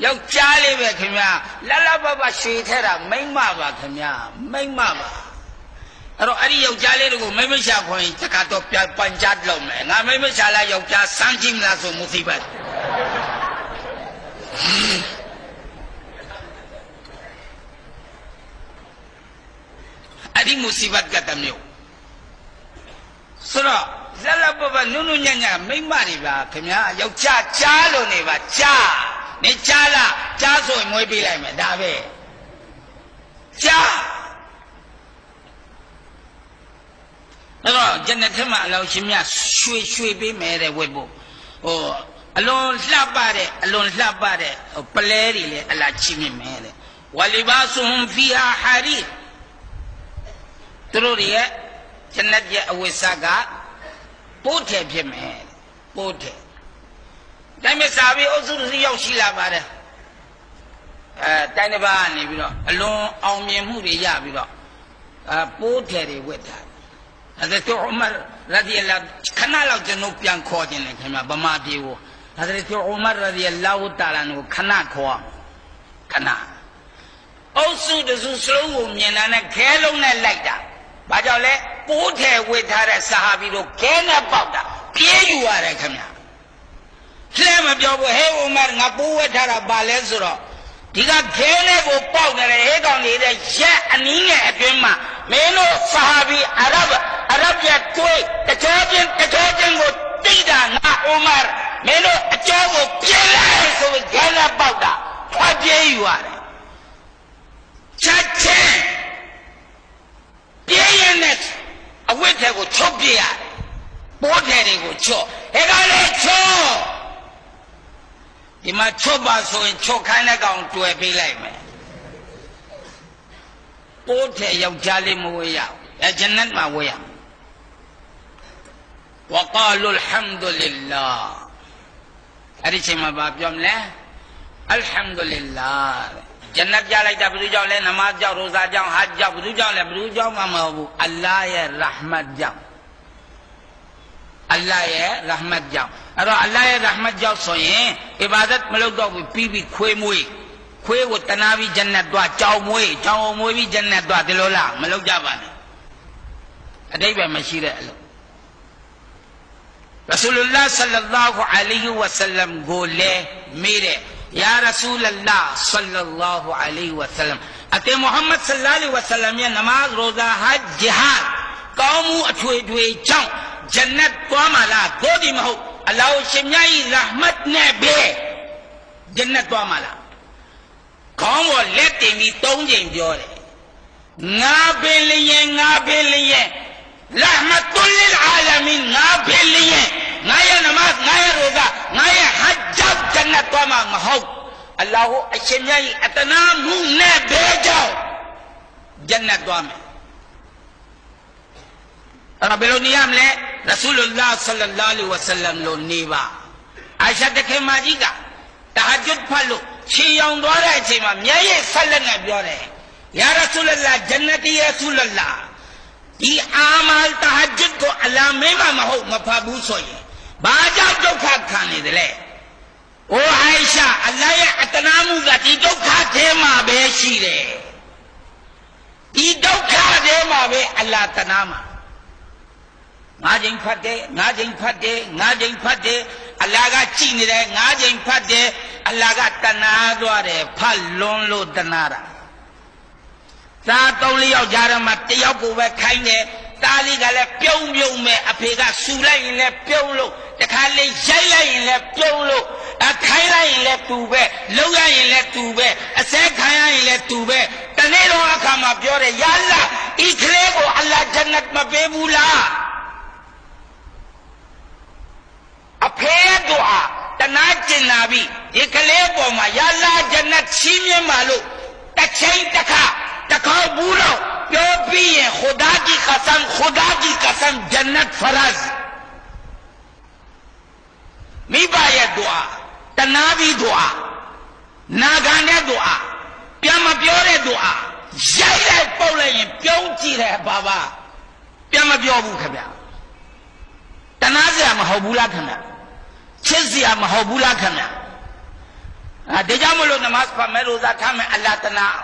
ယောက်ျားလေးပဲခင်ဗျာလလဘဘရွှေထဲတာမိမ့်မပါခင်ဗျာမိမ့်မပါအဲ့တော့အဲ့ဒီယောက်ျားလေးတွေကိုမိမ့်မရှာခွင့်တခါတော့ပန်ချတ်လုပ်မယ်ငါမိမ့်မရှာလိုက်ယောက်ျားစမ်းကြည့်မလားဆိုမူစီဘတ်အဲ့ဒီမူစီဘတ်ကတမျိုးဆိုတော့လလဘဘနုနုညံ့ညံ့မိမ့်မတွေပါခင်ဗျာယောက်ျားကြားလို့နေပါကြားနေကြားလားကြားဆိုရင်မွေးပေးလိုက်မယ်ဒါပဲကြားအဲ့တော့ဂျန်နတ်ထဲမှာအလောင်းရှင်မြတ်ရွှေပေးမယ်တဲ့ဝတ်ဖို့ဟိုအလွန်လှပတဲ့ပလဲတွေလေအလားချီးမြှင့်မယ်တဲ့ဝလီဘာဆုဟွမ်ဖီဟာဟာရီသူတို့ရဲ့ဂျန်နတ်ရဲ့အဝိစာကပိုးထည်ဖြစ်မယ်ပိုးထည်ဒါမဲ့စာပေအုပ်စုတစ်ယောက်ရှိလာပါတယ်တိုင်းတစ်ပါးကနေပြီးတော့အလွန်အောင်မြင်မှုတွေရပြီးတော့ပိုးထည်တွေဝတ်တာအဲ့ဒါကျော်ဥမာရာဒီအလာခဏလောက်ကျွန်တော်ပြန်ခေါ်ခြင်းလေခင်ဗျဗမာပြည်ကိုအဲ့ဒါကျော်ဥမာရာဒီအလာဟူတာလာကိုခဏခေါ်ခဏအုပ်စုတစုစလုံးကိုမြင်လာတဲ့ခဲလုံးနဲ့လိုက်တာဘာကြောင့်လဲပိုးထည်ဝတ်ထားတဲ့ဆာဟာဘီတို့ခဲနဲ့ပေါက်တာပြေးယူရတယ်ခင်ဗျလှဲမပြောဘူးဟဲ့ဥမာငါပိုးဝတ်ထားတာဘာလဲဆိုတော့ဒီကခဲနဲ့ကိုပေါက်နေတယ်ဟဲ့ကောင်နေတဲ့ရက်အနည်းငယ်အတွင်းမှာမင်းတို့ဆာဟာဘီအာရဗ်ရဲ့ကိုယ်တခြားချင်းကိုတိတ်တာငါဥမာမင်းတို့အကျော်ကိုပြင်းလိုက်ဆိုပြီးခဲနဲ့ပေါက်တာဖတ်ပြေးယူရတယ်ချက်ချင်းပြေးရင်နဲ့အဝတ်ထဲကိုချုပ်ပြေးရတယ်ပိုးထဲတွေကိုချော့ဟဲ့ကောင်လေးချော့ဒီမှာချော့ပါဆိုရင်ချော့ခိုင်းတဲ့ကောင်တွေ့ပေးလိုက်မယ်ပိုးထဲယောက်ျားလေးမဝေးရဘူးဂျန်နတ်မှာဝေးရဝကာလူလ်ဟမ်ဒူလ illah အဲ့ဒီချိန်မှာဘာပြောမလဲအလ်ဟမ်ဒူလ illah ဂျန်နတ်ပြလိုက်တာဘယ်သူကြောင့်လဲနမတ်ကြောင့်ရိုဇာကြောင့်ဟတ်ကြောင့်ဘယ်သူကြောင့်လဲဘယ်သူကြောင့်မှမဟုတ်ဘူးအလ္လာဟ်ရဲ့ရဟ်မတ်ကြောင့်အလ္လာဟ်ရဲ့ရဟ်မတ်ကြောင့်အဲ့တော့အလ္လာဟ်ရဲ့ရဟ်မတ်ကြောင့်ဆိုရင်အီဘာဒတ်မလုပ်တော့ဘူးပြီးခွေးမွေးခွေးကိုတနာပြီးဂျန်နတ်သွားကြောင်မွေးပြီးဂျန်နတ်သွားဒီလိုလားမလုပ်ကြပါနဲ့အတိတ်ပဲမရှိတဲ့အလုပ်ရဆူလုလ္လာဟ်ဆလ္လာလ္လာဟူအလိုင်ဟီဝါဆလမ်ကိုလေမေးတဲ့ယာရဆူလ္လာဟ်ဆလ္လာလ္လာဟူအလိုင်ဟီဝါဆလမ်အတေမုဟမ္မဒ်ဆလ္လာလ္လာဟူဝါဆလမ်ရဲ့နမာဇ်ရိုဇာဟတ်ဂျီဟတ်ကောင်းမှုအထွေထွေကြောင့်ဂျန်နတ်သွားမှာလားကိုဒီမဟုတ်အလ္လာဟ်ရှင်မြတ်၏ရဟ်မတ်နဲ့ပဲဂျန်နတ်သွားမှာလားခေါင်းပေါ်လက်တင်ပြီး၃ချိန်ပြောတယ်ငါပင်လျင်ရဟ်မတ်လလ်အာလမင်ငါပင်လျင်ငါရဲ့နမတ်ငါရဲ့ရိုဇာငါရဲ့ဟတ်ဂျ်ဂျန်နတ်သွားမှာမဟုတ်အလ္လာဟ်အရှင်မြတ်၏အတနာမှုနဲ့ပဲကြောင့်ဂျန်နတ်သွားမယ်အဲ့ဒါဘယ်လိုနေရမလဲရဆူလုလ္လာဟ်ဆလ္လာလ္လာဟူဝါဆလမ်လိုနေပါအာရှာတခေမကြီးကတဟဂျ်ဖတ်လို့ခြေရောင်သွားတဲ့အချိန်မှာမျက်ရည်ဆက်လက်နဲ့ပြောတယ်ယာရဆူလ္လာဂျန်နတီရဆူလ္လာဒီအာမလ်တဟဂျ်ကိုအလာမင်းမဟုတ်မဖတ်ဘူးဆိုရင်ဘာကြောင့်ဒုက္ခခံနေတယ်လဲအိုအိုင်ရှာအလ္လာဟ်ရဲ့အတနာမှုကဒီဒုက္ခထဲမှာပဲရှိတယ်ဒီဒုက္ခထဲမှာပဲအလ္လာဟ်တနာမှာငါးချိန်ဖတ်တယ်အလ္လာဟ်ကကြည်နေတယ်ငါးချိန်ဖတ်တယ်အလ္လာဟ်ကတနာသွားတယ်ဖတ်လွန်လို့တနာတာသား၃-၄ယောက်ကြားထဲမှာတယောက်ကိုပဲခိုင်းတယ်သားလေးကလည်းပြုံးမဲ့အဖေကဆူလိုက်ရင်လည်းပြုံးလို့တခါလေးရိုက်လိုက်ရင်လည်းပြုံးလို့ခိုင်းလိုက်ရင်လည်းတူပဲလှုပ်ရရင်လည်းတူပဲအစဲခံရရင်လည်းတူပဲတနေ့တော့အခါမှာပြောတယ်ယာအလ္လာဟ်ဤကလေးကိုအလ္လာဟ်ဂျန်နတ်မပေးဘူးလားအဖေရဲ့ဒူအာတနာကျင်လာပြီဒီကလေးပေါ်မှာယာအလ္လာဟ်ဂျန်နတ်ချီးမြှင့်ပါလို့တစ်ချိန်တစ်ခါဘူးလို့ပြောပြီးရင်ခူဒါကီကဆမ်ဂျန်နတ်ဖရာဇ်မိဘရဲ့ဒူအာတနာပြီးဒူအာနာခံတဲ့ဒူအာပြန်မပြောတဲ့ဒူအာရိုက်လိုက်ပုတ်လိုက်ရင်ပြုံးကြည့်တယ်ဘာပြန်မပြောဘူးခင်ဗျတ Tanazia Mahobulakana. Chizia Mahobulakana. Dejamulo Namas Pamelo that time Allah Tanao.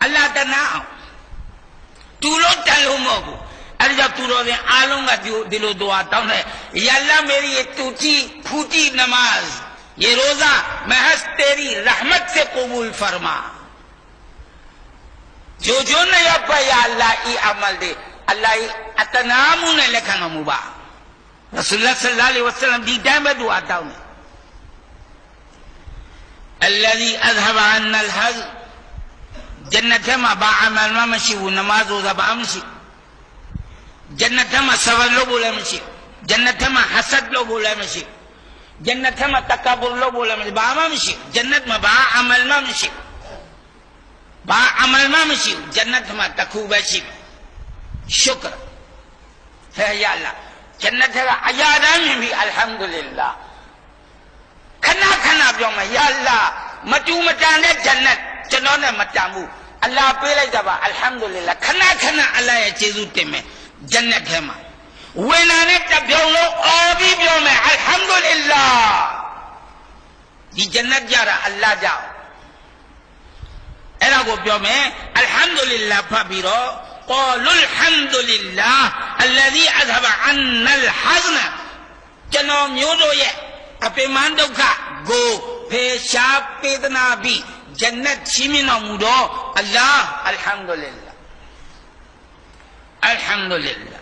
Allah Tanao. Tulo Talumobu. Arja Turo the Alunga Dilo Dua Town. Yalla Mary Tuti Puti Namaz. Yeroza Mahasteri Rahmat se Qubul Farma. Jojo na yappa ya Allah I amal de. Allah atanamu na lekhana muba. Rasulullah sallallahu alaihi wasallam di time dua tahun. Alladhi adhaba anna al-haz jannatama ba amal ma mashi wa namazu za ba amshi. Jannatama sawal lo bola mashi. Jannatama hasad lo bola mashi. Jannatama takabur lo bola mashi. Ba amshi. Jannat ma ba amal ma mashi. Ba amal ma mashi. Jannat ma takuba shi. Shukr. Ya Allah. Jannat ga ayadan bi alhamdulillah. Kana byoma ya Allah matu matan de jannat chano ne matamu Allah pe lai da ba alhamdulillah kana Allah ya jesu temme jannat he ma wena ne ta byong lo obi byome alhamdulillah di jannat jara Allah jao era ko byome alhamdulillah pha bi ro qalul alhamdulillah alladhi adhaba anna alhazna chano myo do ye Apeman dukha go pesha pedana bi jannat chimina mudo Allah alhamdulillah alhamdulillah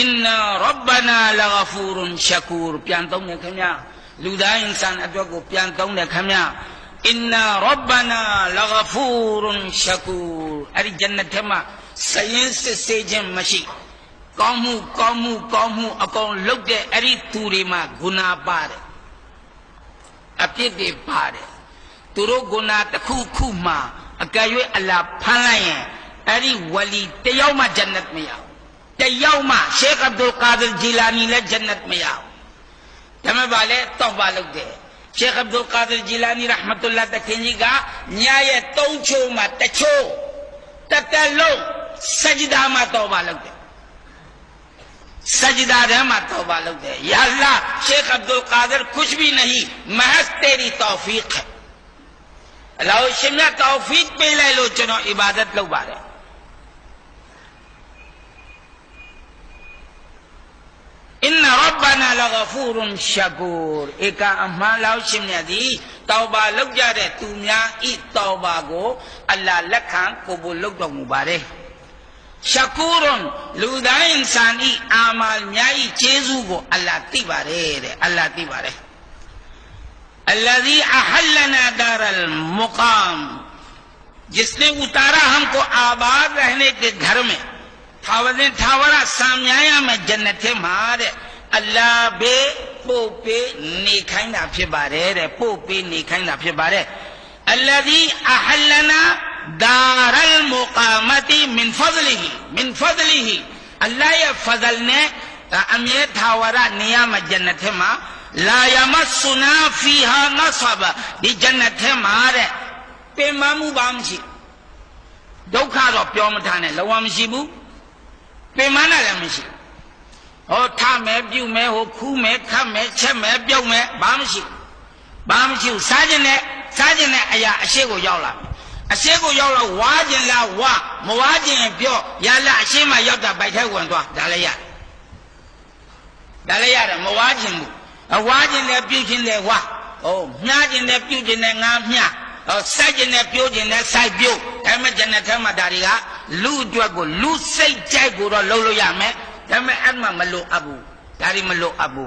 inna rabbana laghafurun shakur pian tong ne khamya lu da insan atwat ko pian tong ne khamya inna rabbana laghafurun shakur ari jannat thema sayin se jin mashi Kamu akong lugde eri turima guna pare. Api de pare. Turo guna takhu kuma akaywe Allah phalaye eri wali tayaw ma jannat mein yao. Tayaw ma Sheikh Abdul Qadir Jilani le jannat mein yao. Tame wale tawba lugde. Sheikh Abdul Qadir Jilani rahmatullah takhinji ga nyaye tawcho ma tacho tatalo sajda ma tawba lugde. सजदा रहमा तौबा लोग दे या अल्लाह शेख अब्दुल कादिर कुछ भी नहीं महज तेरी तौफीक है अल्लाह शिमला तौफीक पे ले लो चलो इबादत लोग बारे इन्ना रब्बना लगफूरुन शकूर एका अम्मा लाओ शिमला दी तौबा लोग जा रहे तुमिया ई तौबा को अल्लाह लखा कबूल लोग दो मुबारक Shakurun luda insani amal nyai chezu ko Allah tibare de Allah tibare alladhi ahallana daral muqam जिसने उतारा हमको आबाद रहने के घर में थावरा सामयाया में जन्नते मारे अल्लाह बे पोपे निखाइना फिर बारे रे पोपे निखाइना फिर बारे alladhi ahallana दारल मुकामती मिन फजलिही अल्लाह ये फजल ने अमीर थावरा नियाम जन्नत है माँ ला यमस्सुना फीहा नसब दी जन्नत है मारे पे मामू बामशी दोखा रो प्योम थाने लवामशी बु पे माना लमशी हो था में ब्यू में हो खू में खा में छे में ब्यू में बामशी साजने अया अशे को यावला अशे को यावला वाजन ला वा मवाजन ब्यो याला अशे मा यावता बैठे वन तो डाले यार मवाजन बु वाजन ले ब्यू जिन ले वा ओ म्याजन ले ब्यू जिन ले nga म्या और साजन ले ब्यू जिन ले साइ ब्यू एमे जन्नत में दारी का लू द्वत को लू सै चाय को रो लो या में एमे अनमा मलो अबू दारी मलो अबू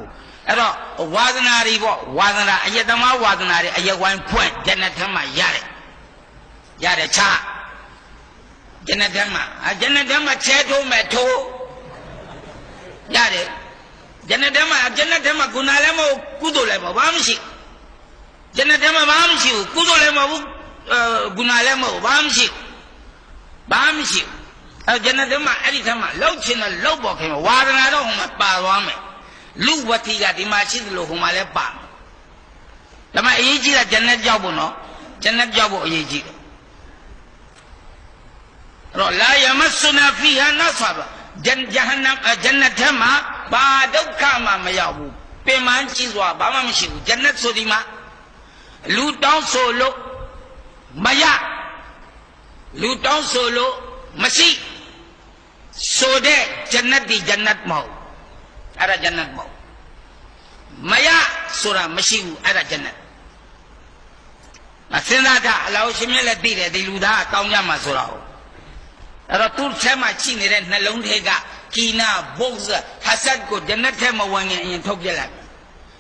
एरो वादनारी वो वादना अयतमा वादनारी अय वन पॉइंट जन्नत में यारे छा जन्नत में छे तो मैं तो यारे जन्नत में गुनाले में कुदोले में वामशी जन्नत में वामशी कुदोले में गुनाले में वामशी और जन्नत में अरी थमा लो छिन लो बोके में वादना रो हम पावा में लू वती का दिमाशी लो हमारे पा तमा ये जी का जन्नत जाओ बोनो जन्नत जाओ ये जी ला यमस्सुना फीहा नसब Jahannam Jannat Thema ba dukha ma ma yaw bu pin man chi swa ba ma mashi bu Jannat so di ma lu taung so lo ma ya lu taung so lo mashi so de Jannat di Jannat ma ho ara Jannat ma ho ma ya so ra mashi bu ara Jannat စဉ်းစားတာအလောင်းရှင်မြတ်လည်းသိတယ်ဒီလူသားကောင်းကြမှာဆိုတော့အဲ့တော့သူ့ထဲမှာရှိနေတဲ့နှလုံးထဲကကီနာဘုဇ်ဟာဆတ်ကိုဂျန်နတ်ထဲမှာဝင်ရင်အရင်ထုတ်ပြလိုက်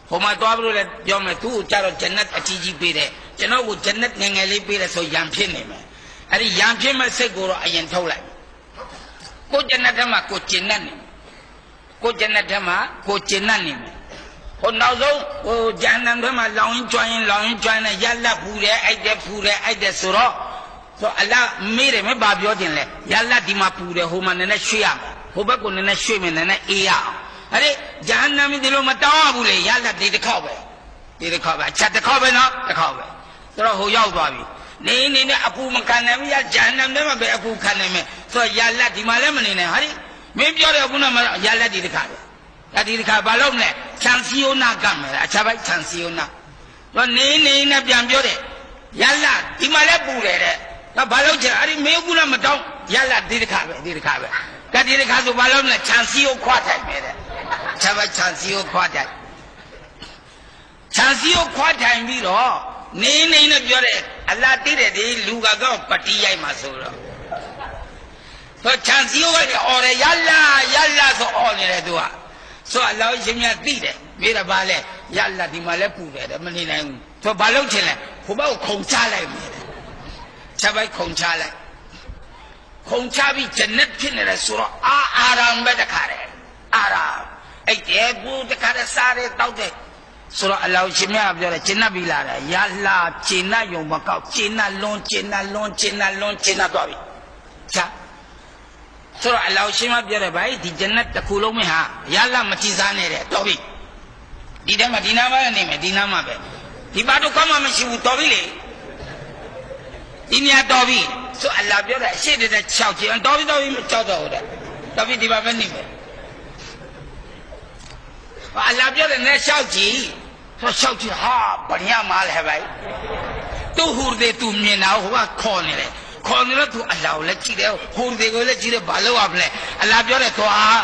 ဟိုမှာသွားပြီးတော့လည်းပြောမယ်သူ့ကိုကြတော့ဂျန်နတ်အကြီးကြီးပေးတယ်ကျွန်တော်ကိုဂျန်နတ်ငယ်ငယ်လေးပေးတယ်ဆိုရံဖြစ်နေမယ်အဲ့ဒီရံဖြစ်မဲ့စိတ်ကိုတော့အရင်ထုတ်လိုက်ကိုဂျန်နတ်ထဲမှာကိုကျင်နတ်နေကိုဂျန်နတ်ထဲမှာကိုကျင်နတ်နေမယ်ဟိုနောက်ဆုံးဟိုဂျန်နမ်ထဲမှာလောင်ရင်ကျွမ်းနဲ့ရလက်ဖူတယ်အိုက်တယ်ဖူတယ်အိုက်တယ်ဆိုတော့အလ္လာဟ်မေးတယ်မဘာပြောတင်လဲရလက်ဒီမှာပူတယ်ဟိုမှာနည်းနည်းရွှေ့ရမယ်ဟိုဘက်ကိုနည်းနည်းရွှေ့မယ်နည်းနည်းအေးရအောင်အဲ့ဒီဂျန်နမ်ဒီလိုမတောင်းရဘူးလေရလက်ဒီတစ်ခေါက်ပဲအချက်တစ်ခေါက်ပဲနော်တစ်ခေါက်ပဲဆိုတော့ဟိုရောက်သွားပြီနေနဲ့အပူမခံနိုင်ဘူးရဂျန်နမ်ထဲမှာပဲအပူခံနိုင်မယ်ဆိုတော့ရလက်ဒီမှာလည်းမနေနိုင်ဟာဒီမင်းပြောတယ်ခုနကရလက်ဒီတစ်ခါပဲဒီတစ်ခါဘာလုပ်မလဲခြံစီယိုနာကမယ်အခြားဘက်ခြံစီယိုနာတော့နေနဲ့ပြန်ပြောတယ်ရလာဒီမှာလည်းပူတယ်တဲ့ဒါဘာလုပ်ချင်အဲ့ဒီမေးကူလည်းမတောင်းရလာဒီတစ်ခါပဲဒီတစ်ခါဆိုဘာလုပ်မလဲခြံစီယိုခွာထိုင်မယ်တဲ့အခြားဘက်ခြံစီယိုခွာထိုင်ပြီးတော့နေနဲ့ပြောတယ်အလ္လာဟ်တည်တယ်ဒီလူကတော့ပတိရိုက်မှာဆိုတော့ခြံစီယိုကအော်တယ်ရလာဆိုအော်နေတယ်သူကဆိုအလောင်းရှင်မြတ်သိတယ်မေးတယ်ဘာလဲရလာဒီမှာလဲပူတယ်မနေနိုင်ဘူးဆိုဘာလုပ်ချင်လဲဟိုဘက်ကိုခုံချလိုက်မယ်ချက်ပိုက်ခုံချလိုက်ခုံချပြီးဂျန်နတ်ဖြစ်နေတယ်ဆိုတော့အာရမ်ပဲတခါတယ်အာရမ်အဲ့တဲ့ဘူးတခါတဲ့စားတဲ့တောက်တဲ့ဆိုတော့အလောင်းရှင်မြတ်ပြောတယ်ဂျန်နတ်ပြီလာတယ်ရလာဂျန်နတ်ယုံမကောက်ဂျန်နတ်လွန်သွားပြီချာဆိုတော့အလောင်းရှင်မပြောတယ်ဗျာဒီဂျန်နတ်တစ်ခုလုံးမဟာရလာမကြည်စားနဲ့တဲ့တော်ပြီဒီထဲမှာဒီနားမှာနေမယ်ဒီနားမှာပဲဒီဘာတော့ကောင်းမှမရှိဘူးတော်ပြီလေဒီမြတ်တော်ပြီဆိုအလ္လာဟ်ပြောတယ်အရှိတဲ့6ချင်တော်ပြီမကြောက်တော့ဘူးတဲ့တော်ပြီဒီမှာပဲနေမယ်အလ္လာဟ်ပြောတယ်နဲ့6ချီဆို6ချီဟာဗညာမားလဲဗျာသူ့ဟူတဲ့သူမြင်တာဟိုကခေါ်နေတယ်ခေါ်နေတော့သူအလ္လာဟ်ကိုလည်းကြည့်တယ်ဟိုတွေကိုလည်းကြည့်တယ်ဘာလို့ရမလဲအလ္လာဟ်ပြောတယ်သွား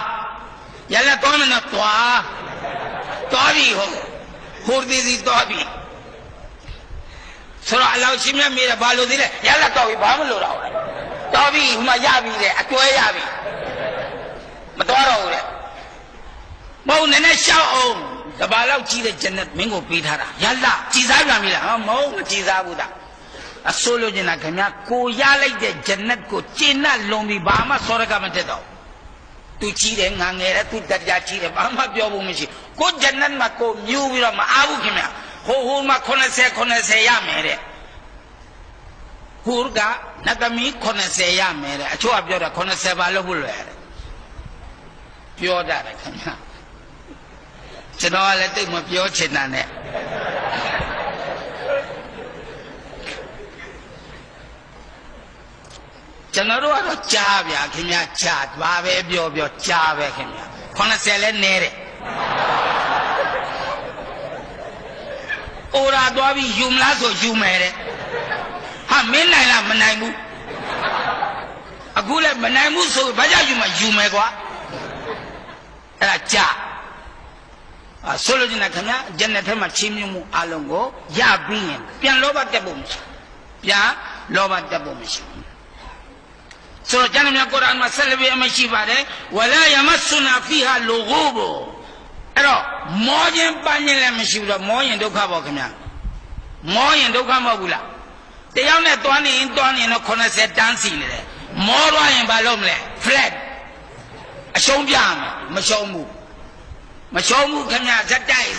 ရလာသွားမယ်နော်သွားပြီဟိုဒီစီသွားပြီဆိုတော့အလ္လာဟ်ရှင်မြတ်မေးတယ်ဘာလို့သေးလဲရလာသွားပြီဘာမလို့တော့သွားပြီဟိုမှာရပြီတဲ့အကျွဲရပြီမသွားတော့ဘူးတဲ့မဟုတ်နည်းနည်းရှောက်အောင်တပါလောက်ကြီးတဲ့ဂျန်နတ်မင်းကိုပေးထားတာရလာကြည်စားပြန်ပြီလားမဟုတ်မကြည်စားဘူးအစိုးလို့ကျင်တာခင်ဗျာကိုရလိုက်တဲ့ဂျန်နတ်ကိုကျင့်နှလွန်ပြီးဘာမှစောရကမတက်တော့သူကြီးတယ်ငါငယ်တယ်သူတရားကြီးတယ်ဘာမှပြောဖို့မရှိကိုဂျန်နတ်မှာကိုမြူပြီးတော့မအားဘူးခင်ဗျာဟိုမှာ80ရမယ်တဲ့ဟိုကနတ်သမီး80ရမယ်တဲ့အချို့ကပြောတာ80ပါလို့ဟုတ်လွယ်တယ်ပြောတာလေခင်ဗျာကျွန်တော်ကလည်းတိတ်မပြောချင်တာနဲ့ကျွန်တော်တို့ကတော့ကြားဗျာခင်ဗျာကြားဘာပဲပြောကြားပဲခင်ဗျာ80လဲနဲတယ်အိုရာသွားပြီးယူမလားဆိုယူမယ်တဲ့ဟာမင်းနိုင်လားမနိုင်ဘူးအခုလည်းမနိုင်ဘူးဆိုဘာကြောင့်ယူမယ်ကွာအဲ့ဒါကြားဆိုလို့ကျင်တာခင်ဗျာဂျန်နတ်ထဲမှာချင်းမြမှုအလုံးကိုရပြီးရင်ပြန်လောဘတက်ဖို့မရှိဆိုတော့ကျမ်းမြတ်ကုရ်အာန်မှာဆက်လက်ပြီးအမရှိပါတယ်ဝလာယမဆုနာဖီဟာလူဂူဘအဲ့တော့မောခြင်းပန်းခြင်းလည်းမရှိဘူးတော့မောရင်ဒုက္ခပေါ့ခင်ဗျာမောရင်ဒုက္ခမဟုတ်ဘူးလားတယောက်နဲ့တွားနေရင်တော့80တန်းစီနေတယ်မောသွားရင်ဘာလုပ်မလဲ flat အရှုံးပြမယ်မရှုံးဘူးခင်ဗျာဇက်တိုက်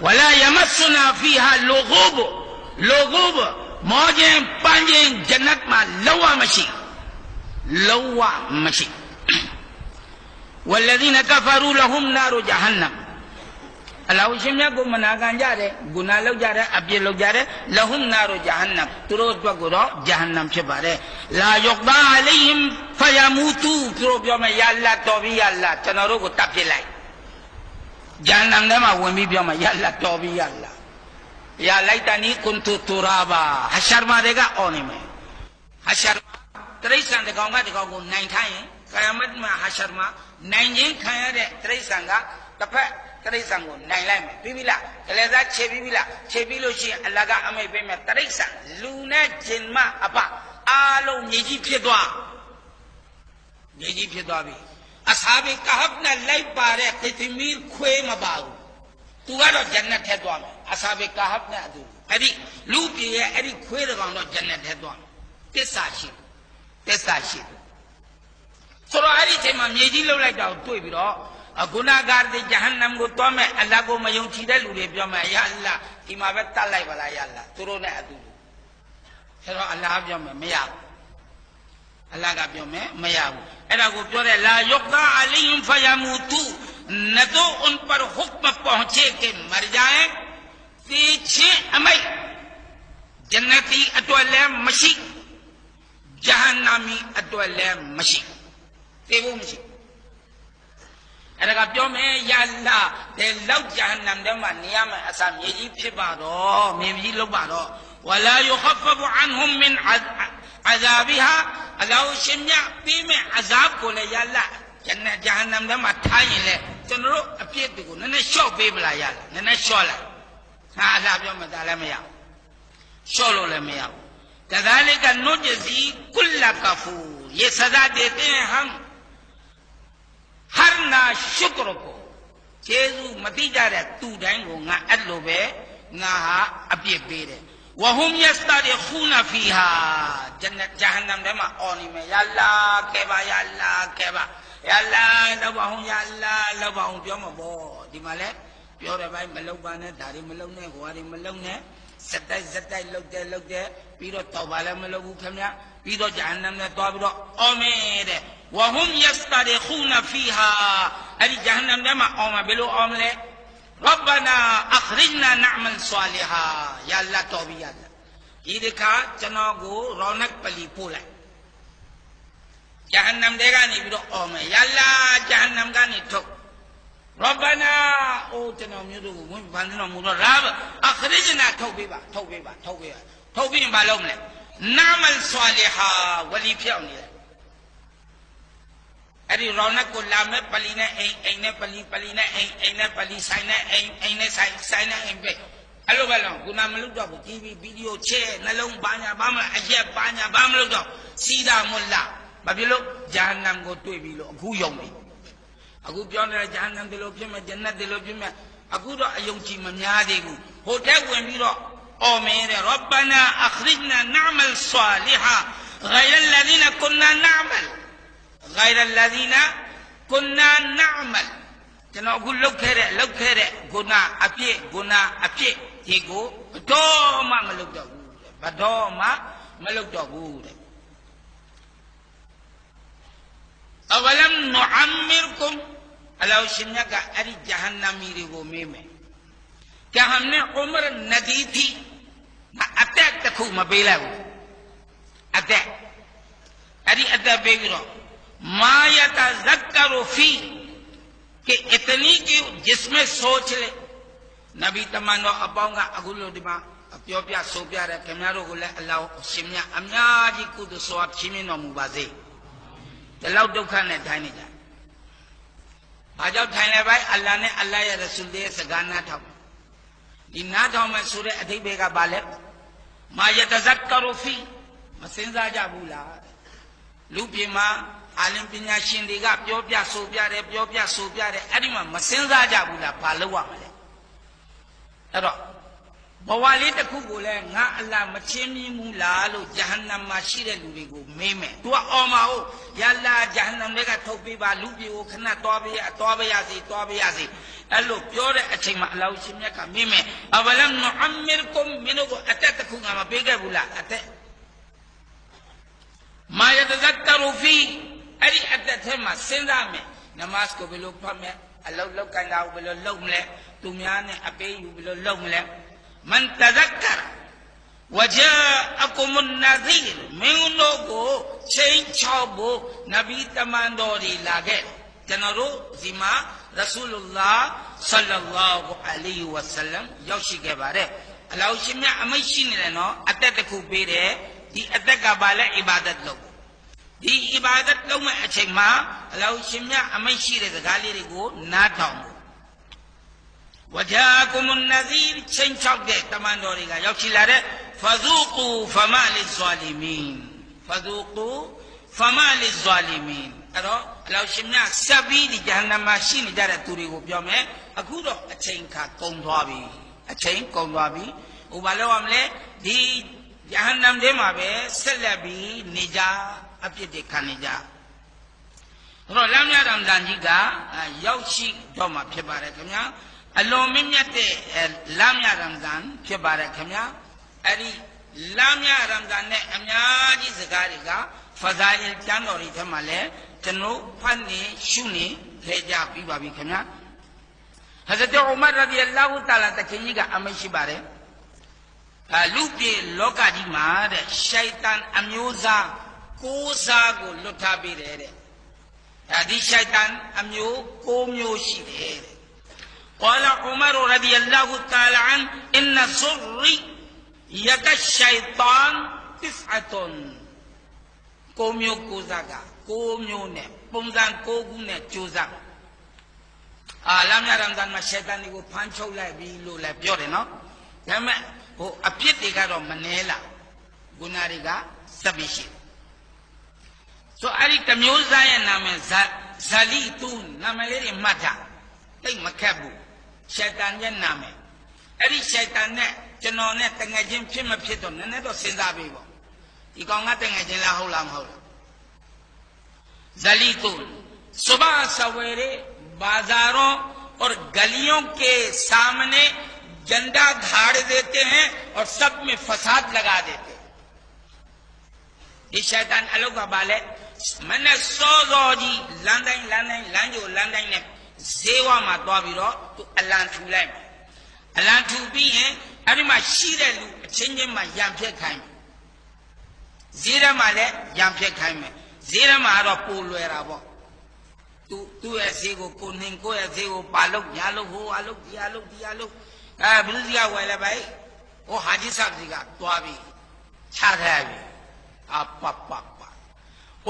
ဝလာယမဆုနာဖီဟာလူဂူဘမောခြင်းပန်းခြင်းဂျန်နတ်မှာလုံးဝမရှိဝလ္လဇီနကဖရူလဟွမ်နာရူဂျဟန္နမ် Allah shimya ko manakan jare guna log jare abye log jare lahum naru jahannam turo twa ko ro jahannam phit pare la yuqda alayhim fayamutu turo pyo ma ya Allah to bi ya Allah chano ro ko tat phit lai jahannam de ma win bi pyo ma ya Allah to bi ya Allah ya laitani kuntu turaba hashar ma de ka on ni me hashar Traisan de kaung ka de kaung ko nain khai yin kayamat ma hashar ma nain jin khan ya de traisan ka taphat traisan ko nain lai me pi bi la kalesa che bi la che bi lo shi Allah ka amai pe me traisan lu ne jin ma apa along mye ji phit twa bi ashabi kahf na lai pa de kitimir khwe ma ba bu tu ka do jannat the twa me ashabi kahf na adu adi lu pi ye adi khwe de kaung do jannat the twa me tissa shi so ro ari the ma mye ji lou lai ta ko twai bi do gunagar de jahannam ko twa me Allah ko ma yong chi de lu de pyo me ya Allah di ma be tat lai ba la ya Allah tu ro ne adu so ro Allah pyo me ma ya Allah ka pyo me ma ya bu aida ko pyo de la yuqda alayhim fayamutu na to un par hukm pahunche ke mar jaye पीछे अमई जन्नती अटवले मशी जहन्नामी अटवले मशी तेवो मशी ऐसा क्यों में या अल्लाह ते लोग जहन्नम दे मानिया में ऐसा मेरी फिर बारो मेरी लोग बारो वला युखफ़फ़ु अन्हुम मिन अज़ाबिहा अल्लाह शिमया पी में अज़ाब को ले या अल्लाह जन्नत जहन्नम दे माठाई ले चंद्रो अपियत को नने शो पे बला या नने शो ला हाँ अल्लाह क्यों में ताले में या शो लो ले में या कज़ालिका नुजज़ी कुल्ला कफूर ये सजा देते हैं हम हर ना शुक्र को चेजू मती जा रहे तू डाइंगो ना अल्लोबे ना अपिए बेरे वहुम यस्तारिखून फीहा जन्नत जहन्नम दे मा ओनी में या अल्लाह केबा या अल्लाह केबा या अल्लाह लबाहू या अल्लाह लबाहू प्यो म बो दिमाले प्यो रे भाई मलौ बाने दारी मलौ ने हुआरी मलौ ने सत्ताई लौक दे पीरो तौबा ले मलौ बु खम्या पीरो जहन्नम ने तो पीरो ओमे दे वहुम यस्तारिखून फीहा अरी जहन्नम दे मा ओमा बेलो ओमले रब्बना अखरिजना नअमल सालिहा या अल्लाह तौबी या अल्लाह ये देखा चनो को रौनक पली पोला जहन्नम देगा नहीं बिरो ओ में या अल्लाह जहन्नम का नहीं ठोक रब्बना ओ चनो म्यूरो को मुझ बंदनो मुरो रब अखरिजना ठोक भी मालूम ले नअमल सालिहा वली फियाव नहीं अरे रौनक को लामे पली ने ऐने पली ने ऐने पली साइने ऐने साइने ऐने हेलो बालो गुना मलुक दो टीवी वीडियो छे नलों बान्या बाम अये बान्या बाम लोग दो सीधा मुल्ला बाबिलो जहन्नम को टुई बिलो अगु यों भी अगु प्यों ने जहन्नम दिलो फिर में जन्नत दिलो फिर में अगु तो अयों ची मन्या देगु होटे गुएं बिलो ओ मेरे रब्बना अखरिजना नअमल सालिहा गैर अल्लज़ीना कुन्ना नअमल गैर अल्लज़ीना कुन्ना नअमल चनो अगु लोग खेरे गुना अपे ये को दो मा मलुक दो बदो मा मलुक दो अवलम नुअम्मिरकुम अल्लाह शिन्ना का अरी जहन्नमी रे वो में क्या हमने उम्र नदी थी ना अटैक तकू मबेला वो अटैक अरी अटैक बेगिरो मा यतज़क्करु फी कि इतनी की जिसमें सोच ले नबी तमानो अपाऊंगा अगुलो दिमा अप्यो प्या सो प्या रे केम्यारो गोले अल्लाह शिमया अम्या जी कुद सोआब छिमिनो मुबाजे तलाउ दुखा ने ठाने जा बाजाओ ठाने भाई अल्लाह ने अल्लाह या रसूल दे सगाना था इन ना था मैं सूरे अधिक बेगा बाले मा यतज़क्करु फी मसिंजा जा बुला लुपी मा आलिम पिन्या शिंदिगा प्यो प्या सो प्या रे अरी मा मसिंजा जा बुला पालवा मले अरो बवाली तकू बोले ना अल्लाह मचेमी मुला लो जहन्नम मा शिरे लुरी को में तू ओमा हो या अल्लाह जहन्नम लेगा थोपी बा लुपी वो खना तौबे यासी अल्लाह प्योरे अच्छे मा अल्लाह शिमया का में अवलम नुअम्मिरकुम मिनो को अते तकू मा बेगे बुला अते मा यतज़क्करु फी अरी अते थे मा सिंदा में नमाज को बिलो फमे अल्लाह लोग का नाउ बिलो लोग ले သူများနဲ့အပေးယူပြီးလို့လုံမလဲမန်တဇက္ကာဝဂျာအကုမနဇီရမင်းတို့ကိုချိန်ချောက်ဖို့နဗီတမန်တော်တွေလာခဲ့ကျွန်တော်တို့ဒီမှာရဆူလုလာဆလ္လာလာဟူအလိုင်ဝါဆလမ်ရောက်ရှိခဲ့ပါတယ်အလောရှင်မြတ်အမိတ်ရှိနေတယ်နော်အသက်တစ်ခုပေးတယ်ဒီအသက်ကဘာလဲအီဘာဒတ်လုပ်ဒီအီဘာဒတ်လုပ်မဲ့အချိန်မှာအလောရှင်မြတ်အမိတ်ရှိတဲ့စကားလေးတွေကိုနားထောင်ဝဂျာကုမနဇီရချိန်ချောက်တဲ့တမန်တော်တွေကရောက်ရှိလာတဲ့ဖဇူကူဖမလစ်ဇာလီမင်ဖဇူကူဖမလစ်ဇာလီမင်အဲ့တော့အလောရှင်မြတ်ဆက်ပြီးဒီဂျဟန္နမရှိနေကြတဲ့သူတွေကိုပြောမယ်အခုတော့အချိန်ခါကုန်သွားပြီအချိန်ကုန်သွားပြီဟိုဘာလို့ရမလဲဒီဂျဟန္နမ်ထဲမှာပဲဆက်လက်ပြီးနေကြအပြစ်တွေခံနေကြအဲ့တော့လမ်းမြတ်ရမဇန်ကြီးကရောက်ရှိတော့မှဖြစ်ပါတယ်ခင်ဗျာအလွန်မြင့်မြတ်တဲ့လမ်းမြတ်ရမဇန်ဖြစ်ပါတယ်ခင်ဗျာအဲ့ဒီလမ်းမြတ်ရမဇန်နဲ့အများကြီးစကားတွေကဖဇာအီလ်ကျမ်းတော်တွေထဲမှာလည်းကျွန်တော်ဖတ်နေရှုနေခဲ့ကြပြီးပါပြီခင်ဗျာဟဇရတ်ဥမာရဒီအလ္လာဟူတာလာတခင်ကြီးကအမရှိပါတယ်လူပြေလောကကြီးမှာတဲ့ရှိုက်တန်အမျိုးသားကိုးစားကိုလွတ်ထားပေးတယ်တဲ့ဒီရှိုက်တန်အမျိုး9မျိုးရှိတယ်တဲ့قال عمر رضي الله تعالى عنه إن ذرية الشيطان 9ကိုမျိုးကိုစားက9မျိုးနဲ့ပုံစံ9ခုနဲ့ကြိုးစားလမ်းမြတ်ရမဇန်မှာရှေတန်တွေကိုဖမ်းချုပ်လိုက်ပြီလို့လည်းပြောတယ်နော်ဒါပေမဲ့ဟိုအပြစ်တွေကတော့မနှဲလာဂုဏတွေကစပ်ပြီးရှိဆိုအဲ့ဒီတမျိုးစားရဲ့နာမည်ဇလီတူနာမည်လေးတွေမှတ်ထားတိတ်မခက်ဘူးရှေတန်ရဲ့နာမည်အဲ့ဒီရှေတန်နဲ့ကျွန်တော်နဲ့တငယ်ချင်းဖြစ်မဖြစ်တော့နည်းနည်းတော့စဉ်းစားပေးပေါ့ဒီကောင်ကတငယ်ချင်းလားဟုတ်လားမဟုတ်လားဇလီတူसुबह सवेरे बाजारों और गलियों के सामने झंडा गाड़ देते हैं और सब में फसाद लगा देते हैं ये शैतान अलग का बाल है मैंने 100 जी लंदन ने सेवा में तो अभी रो तो अल्लाह ठूपी है अरे माँ शीरे लू चेंजे माँ याम फे खाए जीरा माले याम फे खाए में जीरा मारो पोलो है राबो तू ऐसे को नहीं को ऐसे को पालोक यालोक हो आलोक दियालोक बिल्डिया हुआ है भाई वो हाजी साहब जी का तो अभी छा गया अभी आप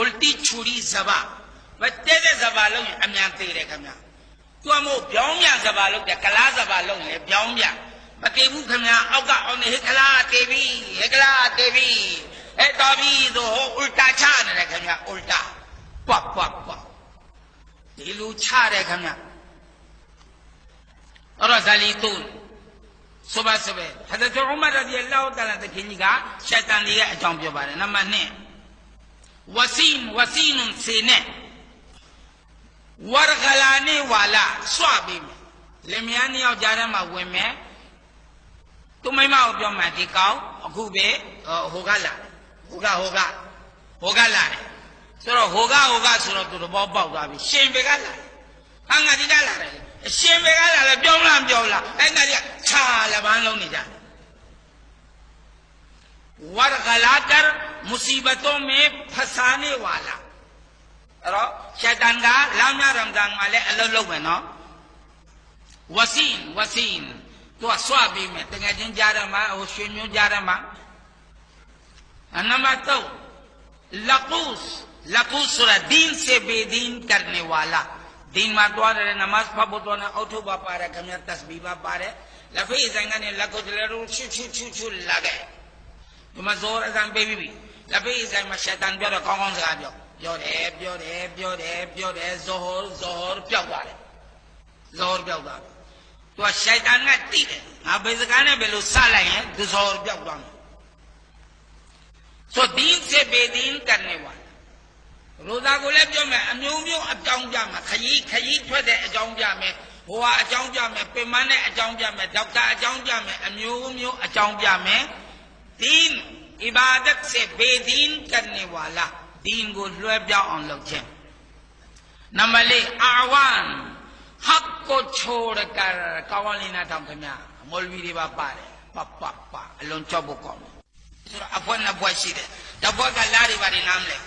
उल्टी छुरी जबा बच्चे से जबा लोग अम्यां तेरे कम्यां तू हम वो ब्याऊंया जबा लोग या कला जबा लोग ले ब्याऊंया बकेबू कम्यां औका औने हिकला तेवी ए तो अभी तो उल्टा छा नहीं कम्यां उल्टा पप दिलू छा रहे कम्यां और ज़लीतून सुबह हज़रत उमर रज़ी अल्लाह ताला तकिनी का शैतान लिया अचाम पे बारे नंबर 2 वसीन से ने वरगलाने वाला स्वाबी में लेमियानी और जारे मावे में तुम्हें माओ प्यो मैं दिखाओ अखूबे होगा ला सुरो होगा सुरो तो बहुत बहुत अभी शेम बेगा ला अंगा दिखा ला रहे शेम बेगा ला ब्योला ऐसा दिया छाला बांध लो नहीं जा वरगलाकर मुसीबतों में फंसाने वाला अरो शैतान का लामिया रमजान वाले अलग लोग हैं ना वसीन तो स्वाबी में तंगे जिन जा रहा माँ वो शेमियों जा रहा माँ नंबर 2 लकूस सुरा दीन से बेदीन करने वाला दीन मा तो रे नमाज पढ़ो तो ना उठो बापा रे कमिया तस्बीह बापा रे लफे जंगा ने लकूस ले रू छू लगे तो मैं जोर अजान बेबी भी लफे जंग में शैतान ब्यो कौन सा ब्यो रे जोहर प्यावा तो शैतान का तीर है आप बेजगाने बेलो साला है तो जोहर प्यावा तो दीन से बेदीन करने वाला रोजा को ले जो मैं अम्यूम्यू अचाऊंगा मैं खयी छोड़े अचाऊंगा मैं हुआ अचाऊंगा मैं पेमाने अचाऊंगा मैं डॉक्टर अचाऊंगा मैं अम्यूम्यू अचाऊंगा मैं दीन इबादत से बेदीन करने वाला दीन को लुएब जाओ उन लोग छे नंबर 3 आवान हक ကိုချိုးရကကောင်းလေးနာထောင်ခင်ဗျမော်လ်ဗီတွေပါပါတယ်ပအလုံးကြောက်ဖို့ကောင်းတယ်ဆိုတော့အဖွဲနှစ်ဖွဲရှိတယ်တပွဲကလားတွေပါတယ်နားမလဲ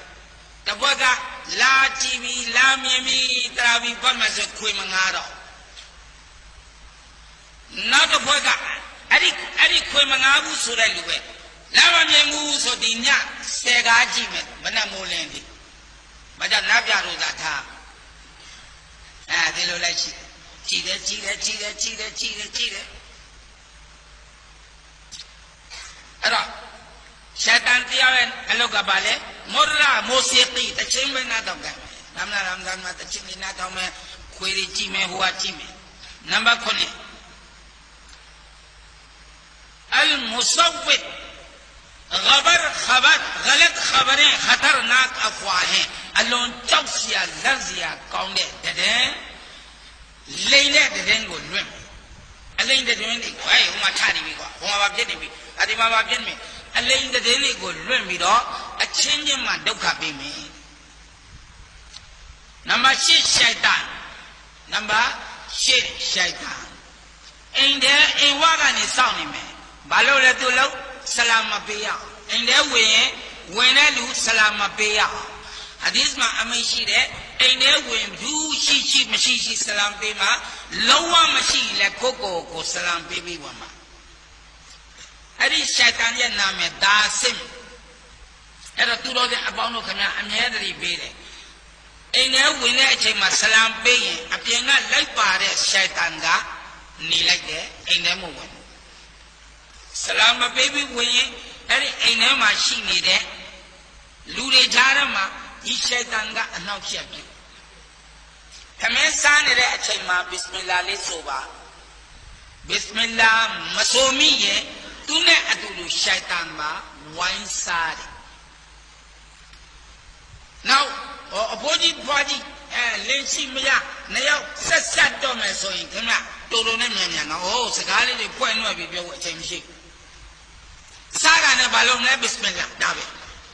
တပွဲကလာကြည့်ပြီးလာမြင်ပြီးတရာပြီးပတ်မှဆိုခွေမငါတော့နောက်တစ်ပွဲကအဲ့ဒီခွေမငါဘူးဆိုတဲ့လူပဲလာမမြင်ဘူးဆိုဒီည10ကားကြည့်မယ်မနဲ့မိုးလင်းဒီမကြနတ်ပြတို့သာထားဒီလိုလိုက်ရှိကြည့်တယ်အဲ့တော့ရှက်တန်တရားရဲ့အလောက်ကပါလေမောရမိုစီတီတချင်းပဲနာတော့ကံနမ်နာရမ်ဇန်မှာတချင်းနေနာတော့မယ်ခွေကြည့်မယ်ဟိုကကြည့်မယ်နံပါတ်9المصوت غبر خبر غلط خبریں خطرناک افواہیں اللون چوسیا لرزیا کونڈے ددیں لیلے ددیں کو لوم اللین ددیں کو اے ہما چھانی بھی کو ہما باپ جنے بھی ادیما باپ جن میں اللین ددیں کو لوم بھی دو اچھیں جن ما دوکھا بھی میں نمبر 6 شیطان نمبر 6 شیطان این واقعا نے ساؤنی میں बालो ले तो लो सलाम पिया इंदे वेने लू सलाम पिया हदीस में अमेशी रे इंदे वे दू शी मशी सलाम पे मा लवा मशी ले को सलाम पे भी वमा अरे शैतान ये नाम है दासिम अरे तू रो दे अबाउनो खन्या अमेदरी बेरे इंदे वेने अच्छे मा सलाम पे ये अपियंगा लाइक पारे शैतान का नी लाइक दे इंदे मुवन सलाम बेबी वही अरे इन्हें माशी नहीं दे लूरे जा रहा माँ इस शैतान का अनाउंसिया भी हमें साने रे अच्छे माँ बिस्मिल्लाह ले सोबा बिस्मिल्लाह मसोमी ये तूने अतुलु शैतान बा वाइन सारे नाउ अपोजी बाजी लेंसी मिया नया सच्चा तो मैं सोई क्या तोड़ो ने मिया ना ओ सगाले ले पॉइंट में भी बेवो अच्छे मिशी सारा ने बालों ने बिस्मिल्लाह दावे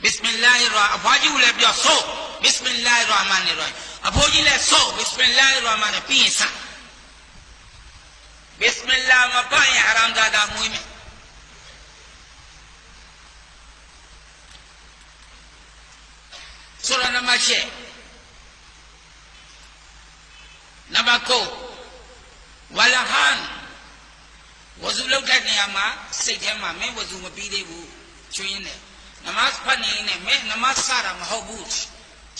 बिस्मिल्लाहिर्रहमान अफाजी ले बिया सो बिस्मिल्लाहिर्रहमानिर्रहीम अफोजी ले सो बिस्मिल्लाहिर्रहमान पीसा बिस्मिल्लाह में पाए हरामजादा मुंह में सूरह नंबर 6 नंबर 9 वलहान वजू लोग कहते हैं माँ सीधे माँ में वजू में पी दे वो चुने नमाज पढ़ने ने मैं नमाज सारा महबूब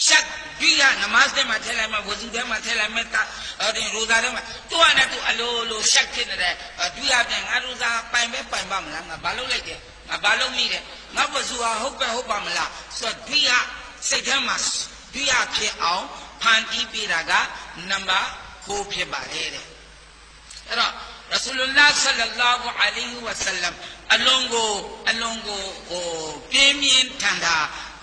शक बिया नमाज दे माथेला में वजू दे माथेला में ता और रोजा दे में तो आना तो अलो शक के न रहे बिया दे रोजा पाए में पाए बामला ना बालों लेके ना बालों मीरे ना वजू हो बामला सो बिया सीधे माँ बिया के आओ फांटी पीरागा नंबर को फिर बारे रे रसूलुल्लाह सल्लल्लाहु अलैहि वसल्लम अलोंगो पेमियन ठंडा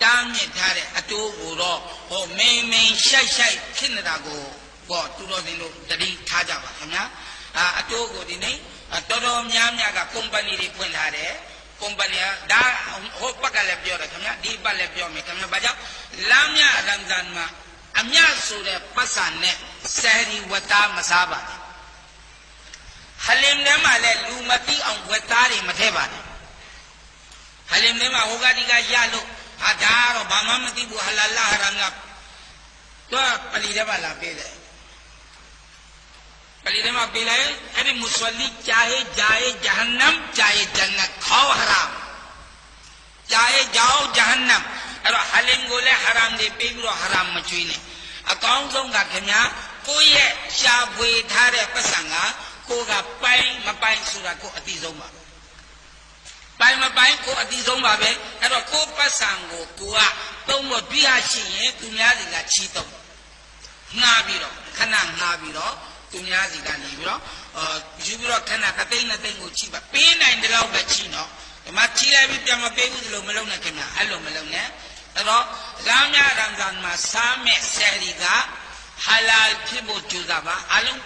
तामे थारे अतो गोरो हो मे शाई खिनदा गो तुरो दिनो दरी था जावा खन्या अतो गो दिने तोरो म्या का कंपनी रे पुन थारे कंपनी दा हो पकले प्यो रे खन्या दी बले प्यो में खन्या बजा लाम्या रमजान मा अम्या सूरे पसा ने सहरी वता मसाबा हलीम ने माले लूमती अंगवतारी मथे बाने हलीम ने मा होगा दिगा यालो हजारों बामा मती बु हलाला हरांगा तो पलीरे वाला पेले पलीरे मा पेले अरे मुसल्ली चाहे जाए जहन्नम चाहे जन्नत खाओ हराम चाहे जाओ जहन्नम अरे हलीम गोले हराम दे पेबरो हराम मचुईने अकाउंट जोंगा केन्या कोई है शाबुए थारे पसंगा कोगा पाई मपाई सूरा को अति जोंबा पाई मपाई को अति जोंबा बे अरो को पसंगो कोआ तुम बिया छिए दुनिया दिला छी तो ना बिरो खना ना बिरो दुनिया दिला नी बिरो युबिरो खना कतई न तई को छी बा पे नाइन दिलाओ बे छी नो मा छी लाई भी प्या मा पे बु दिलो मलो न केना अलो मलो ने अरो राम्या रमजान मा सामे सहरी का हलाल फिबो जुदाबा आलम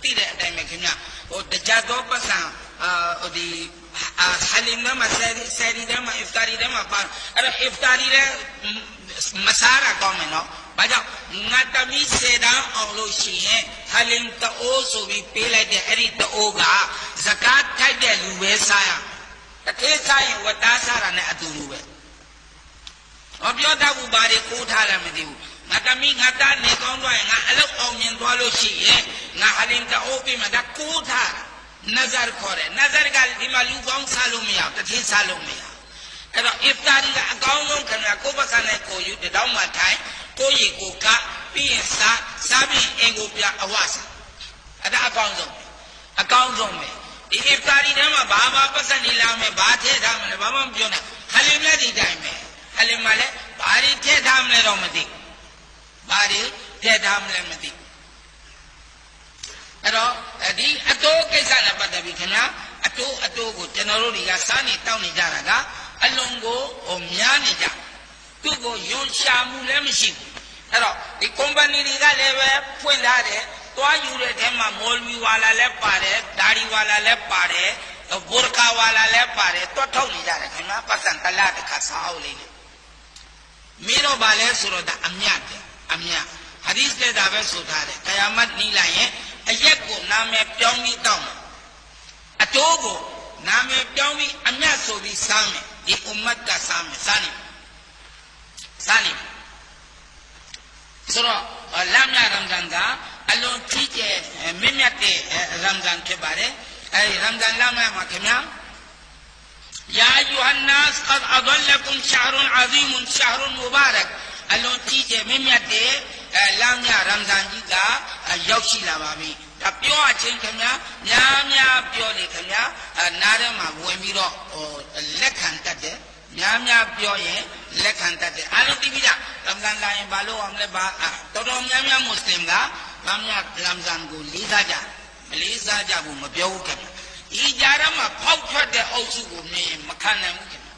तीरे टाइम में केना ओ दजादो पसा ओदी हलीम मा सहरी दे मा इफ्तारी दे मा पार अरे इफ्तारी रे मसारा कौन है नो ဘာကြောင့်ငါတမီး10တန်းအောင်လို့ရှိရင်ဟလင်တအိုးဆိုပြီးပေးလိုက်တဲ့အဲ့ဒီတအိုးကဇကာတ်ထိုက်တဲ့လူပဲစားရတထေးစားရင်ဝတ်သားစားတာနဲ့အတူတူပဲမပြောတတ်ဘူးဘာတွေကိုးထားလဲမသိဘူးငါတမီးငါသားနေကောင်းသွားရင်ငါအလုပ်အောင်မြင်သွားလို့ရှိရင်ငါဟလင်တအိုးပေးမှဒါကိုးထားတာနဇာခေါ်တယ်နဇာကဒီမှာလူကောင်းစားလို့မရဘူးတထေးစားလို့မရအဲ့တော့အစ်တာရီကအကောင်းဆုံးခင်ဗျာကိုယ့်ဘက်ကနဲ့ကိုယူတတောင်းမှထိုင်ကိုရီကိုကပြီးရင်စားပြီးအင်ကိုပြအဝစားအဲ့ဒါအကောင်းဆုံးပဲဒီအစ်တာရီထဲမှာဘာပတ်စံနေလာမယ်ဘာထည့်ထားမလဲဘာမှမပြောနဲ့ဟလင်လည်းဒီတိုင်းပဲဟလင်မှာလည်းဘာတွေထည့်ထားမလဲတော့မသိဘာတွေထည့်ထားမလဲမသိအဲ့တော့ဒီအတိုးကိစ္စနဲ့ပတ်သက်ပြီးခင်ဗျာအတိုးကိုကျွန်တော်တို့တွေကစားနေတောင်းနေကြတာကအလုံးကိုများနေကြသူ့ကိုယွန်ရှာမှုလည်းမရှိဘူးအဲ့တော့ဒီ company တွေကလည်းပဲဖွင့်ထားတယ်သွားယူတဲ့ထဲမှာမော်လ်ဝီဝါလာလည်းပါတယ်ဒါရီဝါလာလည်းပါတယ်ဘူရကာဝါလာလည်းပါတယ်တွတ်ထုတ်နေကြတယ်ခင်ဗျာပတ်စံတလားတစ်ခါစားအောင်လေးမင်းတို့ဗာလဲဆိုတော့ဒါအမြတ်ဟာဒီစ်တဲ့ဒါပဲဆိုထားတယ်ကယာမတ်နီးလိုက်ရင်အရက်ကိုနာမည်ပြောင်းပြီးတောင်းတယ်အတိုးကိုနာမည်ပြောင်းပြီးအမြတ်ဆိုပြီးစားမယ်ဒီအွမ်မတ်ကစားမယ်စားနေဆိုတော့လမ်းမြရမ်ဇန်ကအလွန်ကြီးကျယ်မြင့်မြတ်တဲ့ရမ်ဇန်ဖြစ်ပါတယ်အဲဒီရမ်ဇန်လမ်းမြမှာခင်ဗျာယာအယူဟန်နာစ်ကဒ်အဒလကုမ်ရှာရွန်အဇီမွန်ရှာရွန်မူဘာရက်အလွန်ကြီးကျယ်မြင့်မြတ်တဲ့လမ်းမြရမ်ဇန်ကြီးကရောက်ရှိလာပါပြီဒါပြောအချင်းခင်ဗျာများပြောနေခင်ဗျာနားထဲမှာဝင်ပြီးတော့လက်ခံတတ်တယ်များပြောရင်လက်ခံတတ်တယ်အားလုံးသိပြီလားရမ်ဇန်လာရင်ဘာလို့အောင်လဲဘာတော်တော်များမွတ်စလင်ကရမ်ဇန်ကိုလေးစားကြမလေးစားကြဘူးမပြောဘူးခင်ဗျဒီကြားထဲမှာဖောက်ထွက်တဲ့အုပ်စုကိုမြင်မခံနိုင်ဘူးခင်ဗျ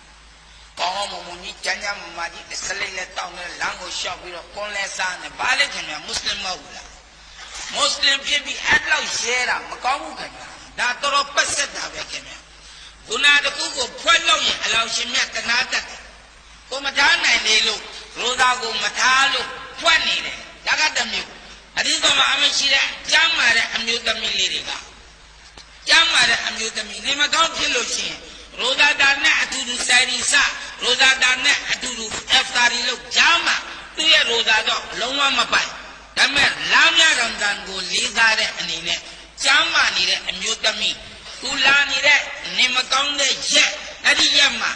ကောင်းမွန်ကြီးကြမ်းကြမ်းမာကြီးစလိတ်လက်တောင်းနဲ့လမ်းကိုရှောက်ပြီးတော့ကွန်လဲစားနေဘာလဲခင်ဗျမွတ်စလင်မဟုတ်ဘူးလားမွတ်စလင်ဖြစ်ပြီးအဲ့လောက်ရှဲတာမကောင်းဘူးခင်ဗျဒါတော်တော်ပတ်ဆက်တာပဲခင်ဗျခုနတကူကိုဖွက်လို့ရင်အလောင်းရှင်မြတ်တနာတတ်တယ်ကိုမထားနိုင်လေလို့ရိုးသားကိုမထားလို့ဖွက်နေတယ်ဒါကတမျိုးအဒီကမှာအမရှိတဲ့ကျမ်းမာတဲ့အမျိုးသမီးလေးတွေကကျမ်းမာတဲ့အမျိုးသမီးနေမကောင်းဖြစ်လို့ရှိရင်ရိုးသားတာနဲ့အတူတူစိုင်ရီစရိုးသားတာနဲ့အတူတူအဖတာရီလို့ကျမ်းမာသူ့ရဲ့ရိုးသားတော့လုံးဝမပိုက်ဒါပေမဲ့လမ်းမြရမ်ဇန်ကိုလေးစားတဲ့အနေနဲ့ကျမ်းမာနေတဲ့အမျိုးသမီးသူလာနေတဲ့နေမကောင်းတဲ့ရက်အဲ့ဒီရက်မှာ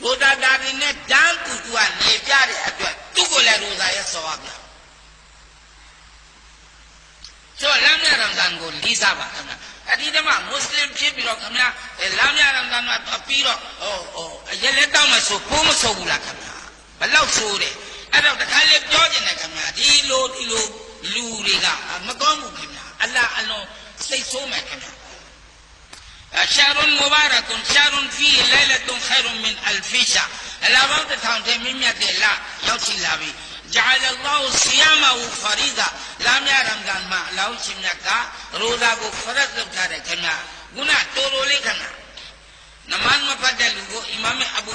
ရိုးသားတာတွေနဲ့တန်းတူကနေပြတဲ့အတွက်သူ့ကိုလည်းရိုးသားရဲ့ဆော်ရပြဆိုလမ်းမြရမ်ဇန်ကိုလေးစားပါခင်ဗျအဒီတမမွတ်စလင်ဖြစ်ပြီးတော့ခင်ဗျလမ်းမြရမ်ဇန်ကပြီးတော့အရက်လက်တောင်းမဆိုပိုးမဆိုးဘူးလားခင်ဗျဘလောက်ဆိုးတယ်အဲ့တော့တခါလေပြောကျင်တယ်ခင်ဗျဒီလိုလူတွေကမကောင်းဘူးခင်ဗျအလ္လာဟ်အလွန်စိတ်ဆိုးမယ်ခင်ဗျشهر مبارك شهر فيه ليلة خير من ألف شهر ألا بعد تانتين من يد الله يوصي لابي جعل الله صيامه فريضة لم يرم ذن ما لو شمنك روزا کو فرض لگا رہے کنا گناہ تورو لے کنا نماز میں پڑھتے لوگوں امام ابو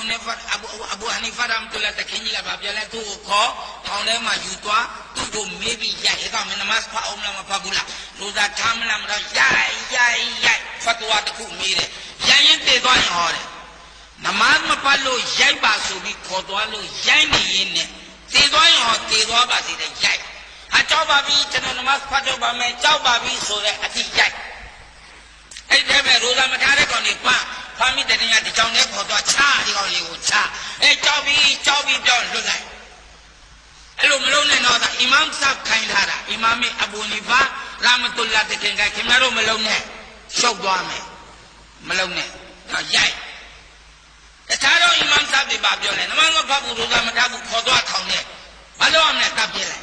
حنیفہ رحمۃ اللہ تکھینی کا باب جلے تو کو تھونے ما یوتوا تو کو میں بھی یہ کا میں نماز پڑھوں میں پڑھولا روزہ تھاملا مرا یا فتوا تکو میرے یہ تے تو ہو رہے نماز میں پڑھ لو یہ باسو بھی کھوتوا لو یہ نہیں نے تے تو ہو تے تو باسی دے یہ اچھا بابی چنو نماز پڑھو با میں چاو بابی سو رہے اتی یہ ایسے میں روزہ میں ٹھارے کو نہیں پا فامی تے نہیں آتی چاو نے کھوتوا چھا دی کو لیو چھا اے چاو بھی پیون لو لائے ایلو ملو نے نو دا امام صاحب کھائیں دھارا امام ابو حنیفہ رحمت اللہ تے کہیں گا کہ میرو ملو نے شوق دعا میں ملو نے جائے اچھارو امام صاحب دی باب جو لے نمان کو بابو روزہ میں ٹھاکو کھوتوا کھاؤں نے بھلو ہم نے تب جلائے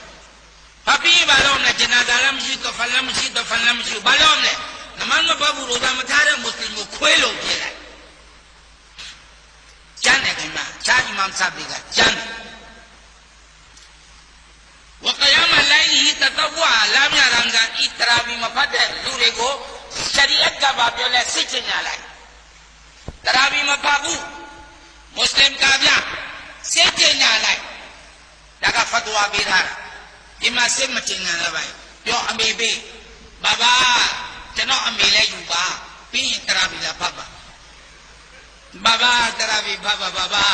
پاپی بھلو ہم نے جنازہ لمشی تو فلمشی بھلو ہم نے نمان کو بابو روزہ میں ٹھارے مسلم کو کھوئلو جلائے جانے گئے چاہ امام صاحب دی گا جانے وقیام الليل ہی تطوع لام یا رمضان اترابی مفدہ دورے کو شریعت کا باب جو لے سچے نالائے ترابی مفابو مسلم کا بیا سچے نالائے ဒါကဖတ်သွားပေးထားတာဒီမှာစိတ်မတင်ငန်လည်းပဲပြောအမေပေးဘာဘာကျွန်တော်အမေလည်းယူပါပြီးရင်တရာဘီလာဖတ်ပါဘာဘာတရာဘီဖတ်ပါဘာဘာ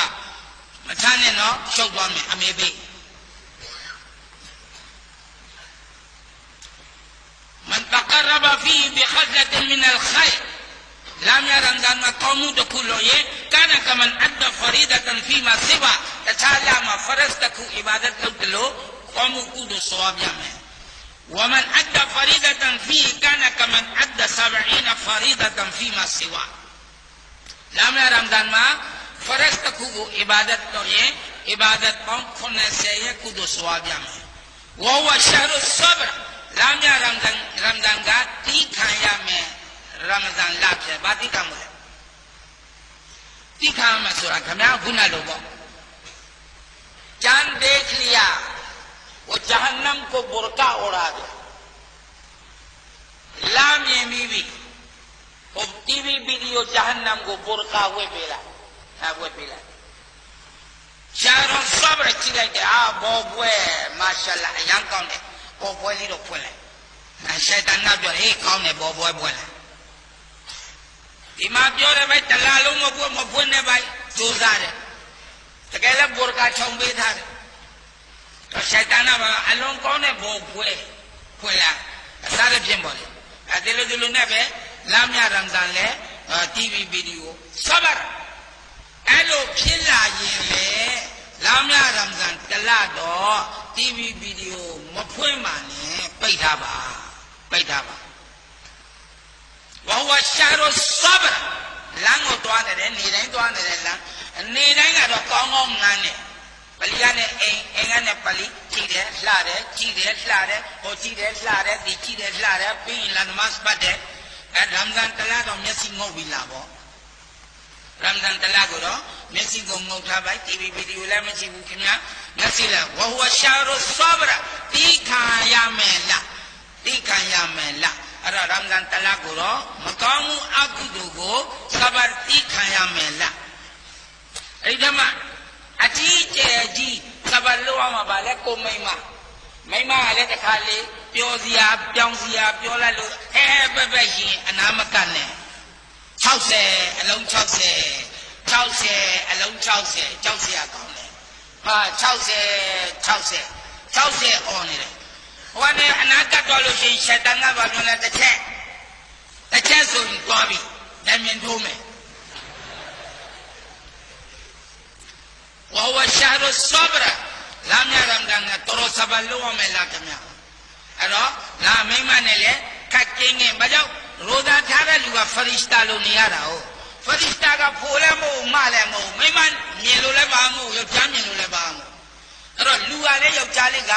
မထမ်းနဲ့နော်ရှုပ်သွားမယ်အမေပေးمن تقرب فيه بخزة من الخير لم يرمضان ما قوموا دخولوا كان كمن أدى فريدة فيما سوى تشالى ما فرستكوا عبادة لو قوموا كودوا صواب يامه ومن أدى فريدة فيه كان كمن أدى 70 فريدة فيما سوى لم يرمضان ما فرستكوا عبادة لو عبادة قوم كنا سيكودوا صواب يامه وهو شهر الصبر لام يا رمضان کا تیکھا یا میں رمضان لاپ سے باتی کا مجھے تیکھا میں سورا کھمیا گناہ لوگوں چاند دیکھ لیا وہ جہنم کو برقع اڑا دے لام یہ بیوی وہ ٹی وی ویڈیو جہنم کو برقع ہوئے پیلا شہر صبر چلے کہ بوبوے ماشاءاللہ یہاں کون ہےဘောပွဲလေးတော့ဖွင့်လိုက်ရှိုက်တန်နောက်ပြောဟေးကောင်းတယ်ဘောပွဲပွင့်လိုက်ဒီမှာပြောတယ်ပဲတလားလုံးမဖွင့်နဲ့ပဲစူးစားတယ်တကယ်လည်းဘောကခြုံပေးထားတယ်တော့ရှိုက်တန်ကအလုံးကောင်းတဲ့ဘောပွဲဖွင့်လိုက်အစားရဖြစ်ပေါ်တယ်အဲဒီလိုနဲ့ပဲလမ်းမြရမ်ဇန်လဲ TV ဗီဒီယိုဆဘရအဲ့လိုဖြစ်လာရင်လေလမ်းမြရမ်ဇန်တလားတော့ TV ဗီဒီယိုမဖွင့်ပါနဲ့ပိတ်ထားပါဝဟဝရှာရဆဘရလမ်းကိုတွားနေတယ်နေတိုင်းတွားနေတယ်လမ်းနေတိုင်းကတော့ကောင်းငန်းတယ်ပလီကနဲ့အိမ်ကနဲ့ပလီကြည့်တယ်လှတယ်ဟိုကြည့်တယ်လှတယ်ဒီကြည့်တယ်လှတယ်ပြီးရင်လာနမတ်ပတ်တယ်ရမ်ဇန်တလားတော့မျက်စိငုတ်ပြီးလာပေါ့ရမ်ဇန်တလားကိုတော့မျက်စိကိုငုတ်ထားပါ TV ဗီဒီယိုလည်းမရှိဘူးခင်ဗျာမျက်စိလားဝဟဝရှာရဆဘရတိခံရမယ်လားအဲ့ဒါရမ်ဇန်တလားကိုတော့မကောင်းမှုအကုသိုလ်ကိုဆဘရတိခံရမယ်လားအဲ့ဒီမှာအကြီးကျယ်ကြီးဆဘရလို့အောင်ပါလေကိုမိမကလည်းတခါလေပြောစရာပြောင်းစရာပြောလိုက်လို့ပဲရင်အနာမကတ်နဲ့60အလုံး60အလုံး60ကြောက်စရာကောင်းတယ်ဟာ60 on နေတယ်ဟိုကနေအနာကတ်တော့လို့ရှိရင်ရှက်တန်ကဘာပြောလဲတစ်ချက်ဆိုရင်သွားပြီတမင်ထိုးမယ်ဝဟဝရှာရဆဘရလာမြရမ်ဒန်ကတော်ဆဘလို့အောင်မယ်လားခင်ဗျာအဲ့တော့လာမိမနဲ့လေခက်ကင်းဘာကြောင့်ရိုဇာထားတဲ့လူကဖရစ်တာလို့နေရတာဟုတ်ဖရစ်တာကဖိုးလည်းမဟုတ်မလည်းမဟုတ်မိမမြင်လို့လည်းပါမဟုတ်ယောက်ျားမြင်လို့လည်းပါမဟုတ်အဲ့တော့လူကလည်းယောက်ျားလေးက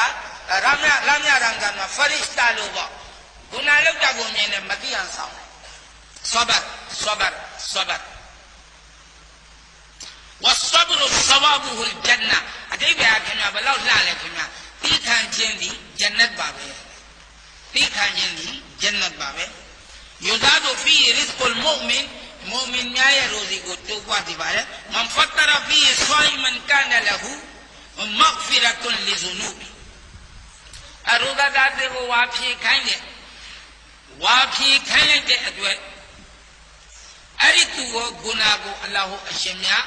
လာမြရမ်ဒန်ကဖရစ်တာလို့ပေါ့ဂုဏလောက်တာကိုမြင်တယ်မသိအောင်ဆောင်တယ်ဆဘတ်والصبر ثوابه الجنة أديب يا كنا بلاو لا لكنا تيكان جندي جنة بابه تيكان جندي جنة بابه يزاد فيه رزق المؤمن ما يروزي قطوبة دبارة من فطر فيه صائما كان له مغفرة لذنوبه أرودا داده وافي كاين دي أدوه أريتو غناغو الله أشميا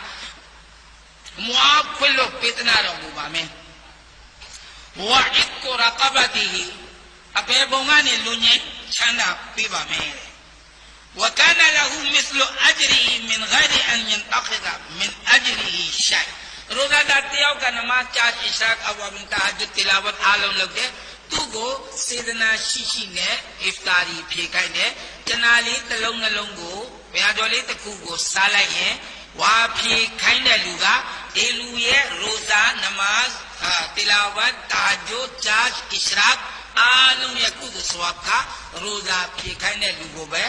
मुआफ़िलो कितना रहुबा में वाइद को रक़बती ही अबे बोंगाने लुन्ये छंदा पीबा में वकाना लहू मिस्लो अजरी min ghayri an yantakhidha min ajrihi shay रोजा दातियों का नमाज चार इशराक अवाबिन तहज्जुद तिलावत आलम लोग दे तू को सेदना शीशी ने इफ्तारी फेंकाई ने चनाली तलों नलोंगो ब्याजोले तकू को साला ये वाफी खाइने लुगा एलुए रोजा नमाज तिलावत तहज्जुद चार इशराक आलम यकू को स्वाब का रोजा फेंकाई लुगो बे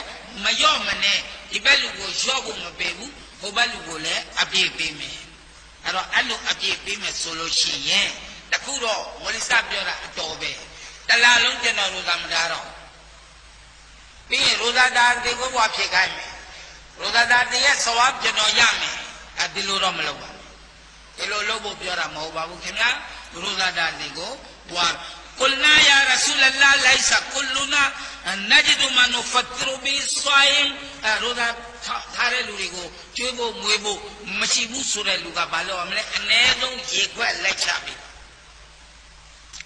मयो मने इबलु को शोबु मबेबु होबलु को ले अभी पे मेंအဲ့တော့အဲ့လိုအပြည့်ပေးမယ်ဆိုလို့ရှိရင်တခုတော့ဝလိစပြောတာအတော်ပဲတလားလုံးကျွန်တော်ရိုဇာမထားတော့ပြီးရင်ရိုဇာတာတွေကိုဘွားဖြစ်ခိုင်းမယ်ရိုဇာတာတရဲ့သဝါကျွန်တော်ရမယ်အဲဒီလိုတော့မလုပ်ပါဘူးဒီလိုလုပ်ဖို့ပြောတာမဟုတ်ပါဘူးခင်ဗျာ roza dego war qulna ya rasulullah laisa kulluna najidu man nufattiru bi saim roza thare lu dego chwe bo mwe bo machi bu so de lu ka ba lo amle ane song ye khwat let cha bi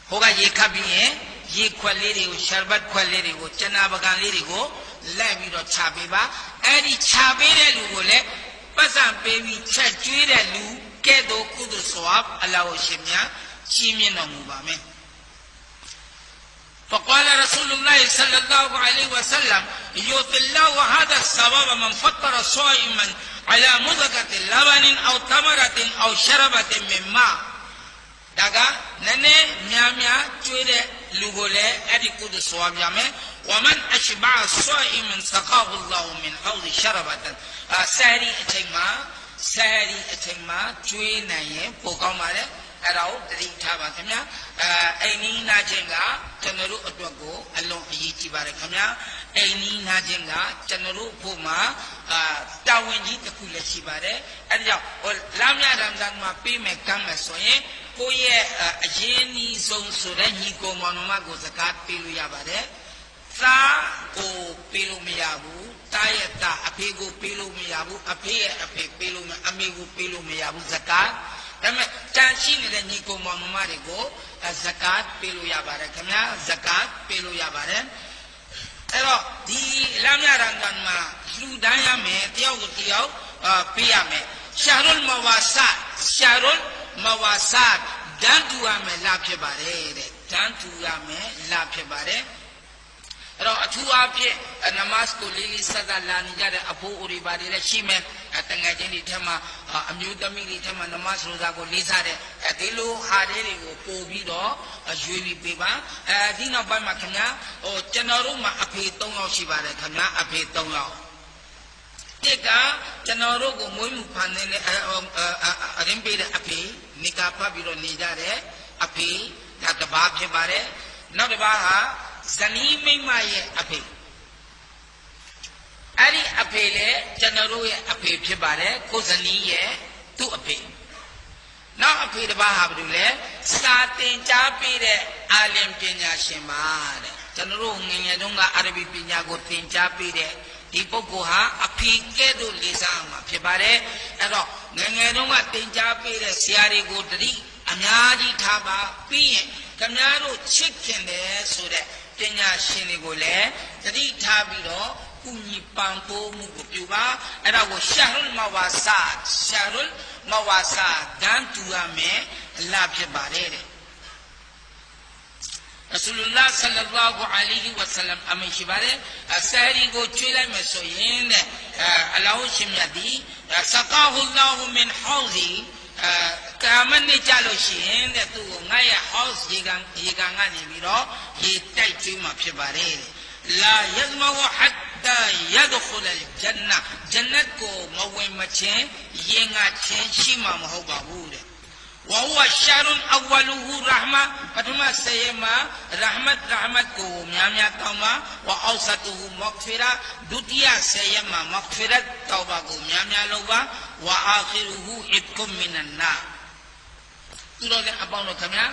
ho ka ye khat bi yin ye khwat le dego sharbat khwat le dego chana bakan le dego let bi do cha bi ba adi cha bi de lu ko le pasan pe bi chat chwe de lu ke do kudu sawab Allah shin mya chi myin taw mu ba mein فقال رسول الله صلى الله عليه وسلم يؤتي الله هذا الثواب من فطر صائما على مضغة لبن أو تمرة أو شربة من ماء daga nane mya chwede lugole adi kudu sawab yame waman ashba'a sa'iman saqahu Allah min hawdi sharabatan sari achaima chwe nayin yen po kawn pareအဲ့ဒါကိုတတိထားပါခင်ဗျာအိမ်နီးနာခြင်းကကျွန်တော်တို့အတွက်ကိုအလွန်အရေးကြီးပါတယ်ခင်ဗျာအိမ်နီးနာခြင်းကကျွန်တော်တို့ဖို့မှာတာဝန်ကြီးတစ်ခုလည်းရှိပါတယ်အဲ့ဒါကြောင့်လာမြရမ်ဇန်မှာပေးမယ်ကမ်းမယ်ဆိုရင်ကိုယ့်ရဲ့အရေးအနည်းဆုံးဆိုတဲ့ညီကိုမောင်နှမကိုစကားပေးလို့ရပါတယ်သားကိုပေးလို့မရဘူးတားရဲ့တာအဖေကိုပေးလို့မရဘူးအဖေရဲ့အဖေပေးလို့အမေကိုပေးလို့မရဘူးစကားဒါပေမဲ့တန်ရှိနေတဲ့ညီကိုမောင်နှမတွေကိုဇကာတ်ပေးလို့ရပါတယ်ခင်ဗျာဇကာတ်ပေးလို့ရပါတယ်အဲ့တော့ဒီလမ်းမြရန်တန်မှာလူတန်းရမယ်တယောက်ကိုတယောက်ပေးရမယ်ရှာရုလ်မဝါဆတ်ဒန်တူရမယ်လာဖြစ်ပါတယ်တဲ့ဒန်တူရမယ်လာဖြစ်ပါတယ်အဲ့တော့အထူးအားဖြင့်နမတ်ကိုလေးလေးဆက်ဆက်လာနေကြတဲ့အဖိုးအိုတွေပါတယ်လည်းရှိမယ်တငယ်ချင်းတွေထဲမှာအမျိုးသမီးတွေထဲမှာနမတ်ရိုဇာကိုလေးစားတဲ့ဒီလိုဟာတွေကိုပို့ပြီးတော့ရွေးပြီးပေးပါဒီနောက်ပိုင်းမှာခင်ဗျာကျွန်တော်တို့မှာအဖေ3ယောက်ရှိပါတယ်ခင်ဗျာအဖေ3ယောက်တစ်ကကျွန်တော်တို့ကိုမွေးမှုဖန်တဲ့အရင်ပေးတဲ့အဖေနိကာဖတ်ပြီးတော့နေကြတဲ့အဖေဒါတစ်ပါးဖြစ်ပါတယ်နောက်တစ်ပါးဟာဇနီးမိန်းမရဲ့အဖေအဲ့ဒီအဖေလေကျွန်တော်တို့ရဲ့အဖေဖြစ်ပါတယ်ကိုဇနီးရဲ့သူ့အဖေနောက်အဖေတစ်ပါးဟာဘာလို့လဲစာသင်ကြားပေးတဲ့အာလင်ပညာရှင်ပါတဲ့ကျွန်တော်တို့ငယ်ငယ်တုန်းကအာရဗီပညာကိုသင်ကြားပေးတဲ့ဒီပုဂ္ဂိုလ်ဟာအဖေကဲ့သို့လေးစားအောင်ဖြစ်ပါတယ်အဲ့တော့ငယ်ငယ်တုန်းကသင်ကြားပေးတဲ့ဆရာတွေကိုတတိအများကြီးထားပါပြီးရင်ခင်ဗျားတို့ချစ်ခင်တယ်ဆိုတဲ့ပညာရှင်တွေကိုလည်းတတိထားပြီးတော့ကုညီပံပိုးမှုကိုပြုပါအဲ့ဒါကိုရှာရုလ်မဝါဆာဒန်တူရမယ်လာဖြစ်ပါတယ်တဲ့ရဆူလုလ္လာဟ်ဆလ္လာလာဟူအလိုင်ဟီဝါဆလမ်အမိန့်ရှိပါတယ်ဆာရီကိုကျွေးလိုက်မယ်ဆိုရင်တဲ့အလ္လာဟ်ရှင်မြတ်ဒီဆကာဟူလာဟူမင်ဟောဇီကာမနဲ့ကြလို့ရှိရင်တဲ့သူ့ကိုငါရဲ့ house ရေကန်ကနေပြီးတော့ရေတိုက်ကျွေးမှာဖြစ်ပါတယ်လာယဇ်မဝဟတ်တာယဒခူလ်ဂျန်နာဂျန်နတ်ကိုမဝင်မချင်းရင်ငါချင်းရှိမှာမဟုတ်ပါဘူးတဲ့ဝဟူဝရှာရွန်အဝလူဟူရဟမပထမဆယမရဟမတ်ကိုများများတောင်းပါဝအောက်ဆတ်ဟူမဂ်ဖီရာဒုတိယဆယမမဂ်ဖီရတ်တောင်းပါကိုများများလုပ်ပါဝအာခီရူဟူအစ်ကွမ်မင်နန်နာသူတို့လည်းအပေါင်းတို့ခင်ဗျာ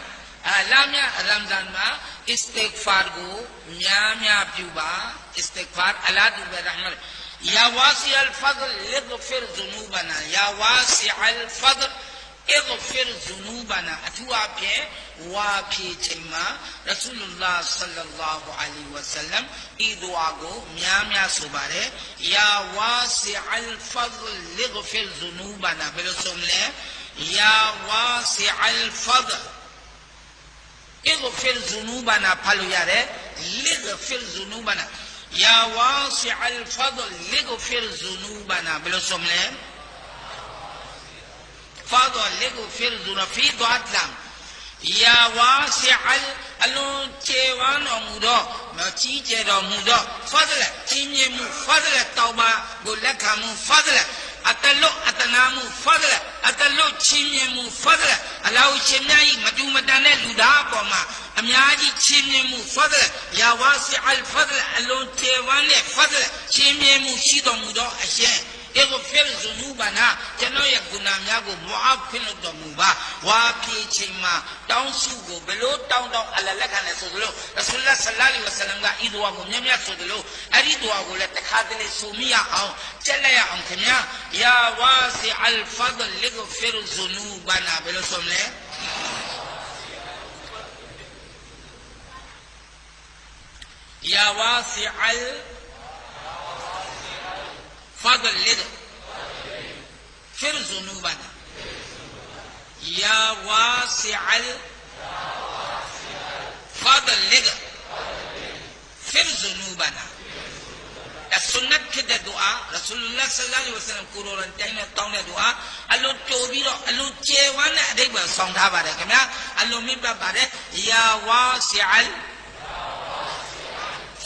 လာမြရမ်ဇန်မှာအစ္စတိဂ်ဖာကိုများများပြုပါအစ္စတိဂ်ဖာအလာတူဘရဟမတ်ယာဝါစီအလ်ဖဒ်လဂဖရ်ဇနူဘနာယာဝါစီအလ်ဖဒ်اغفر ذنوبنا အထူးအဖြင့်ဝါဖြေချိန်မှာရဆူလုလ္လာဟ်ဆလ္လာလာဟူအလိုင်ဝါဆလမ်ဤဒူအာကိုများများဆိုပါတယ်ယာဝါစီအလ်ဖဒ်လဂဖရ်ဇနူဘနာဘယ်လိုဆိုမလဲယာဝါစီအလ်ဖဒ်اغفر ذنوبنا ဖတ်လို့ရတယ် لغفر ذنوبنا ယာဝါစီအလ်ဖဒ်လဂဖရ်ဇနူဘနာဘယ်လိုဆိုမလဲفاضل لغو فرزنا في ضعتلام يا واسع الالون ومودو ما تيجي مودو فضل تيميمو فضل التوبة بولكامو فضل أتلو أتنامو فضل أتلو تيميمو فضل الله شمعي مدو مدانة لدا بوما أمياجي تيميمو فضل يا واسع الفضل الالون تيوان فضل تيميمو شيدو مودو أشين اغفر ذنوبنا ကျွန်တော်ရဲ့ဂုဏများကိုမွားဖင်လို့တော်မူပါဝါပြေချိန်မှာတောင်းစုကိုဘလို့တောင်းအလလက်ခံလဲဆိုသလိုရဆူလ္လာဆလ္လာလဟ်ဝါဆလမ်ကဤဒွါကိုမြတ်မြတ်ဆိုသလိုအဲ့ဒီဒွါကိုလည်းတစ်ခါတလေဆိုမိရအောင်ကျက်လိုက်ရအောင်ခင်ဗျာယာဝါစီအလ်ဖဒ်လဂဖီရ်ဇူနူဘနာဘယ်လိုဆိုမလဲယာဝါစီအလ်ဖဒ်လဂဖီရ်ဇူနူဘနာယာဝါစီအလ်فضل لك فر ذنوبنا السنة كده دعاء رسول الله صلى الله عليه وسلم قرورا تاينا تاونا دعاء اللو توبيرو اللو جيوانا اديك سونتا بارك كميا اللو ميبا بارك يا واسع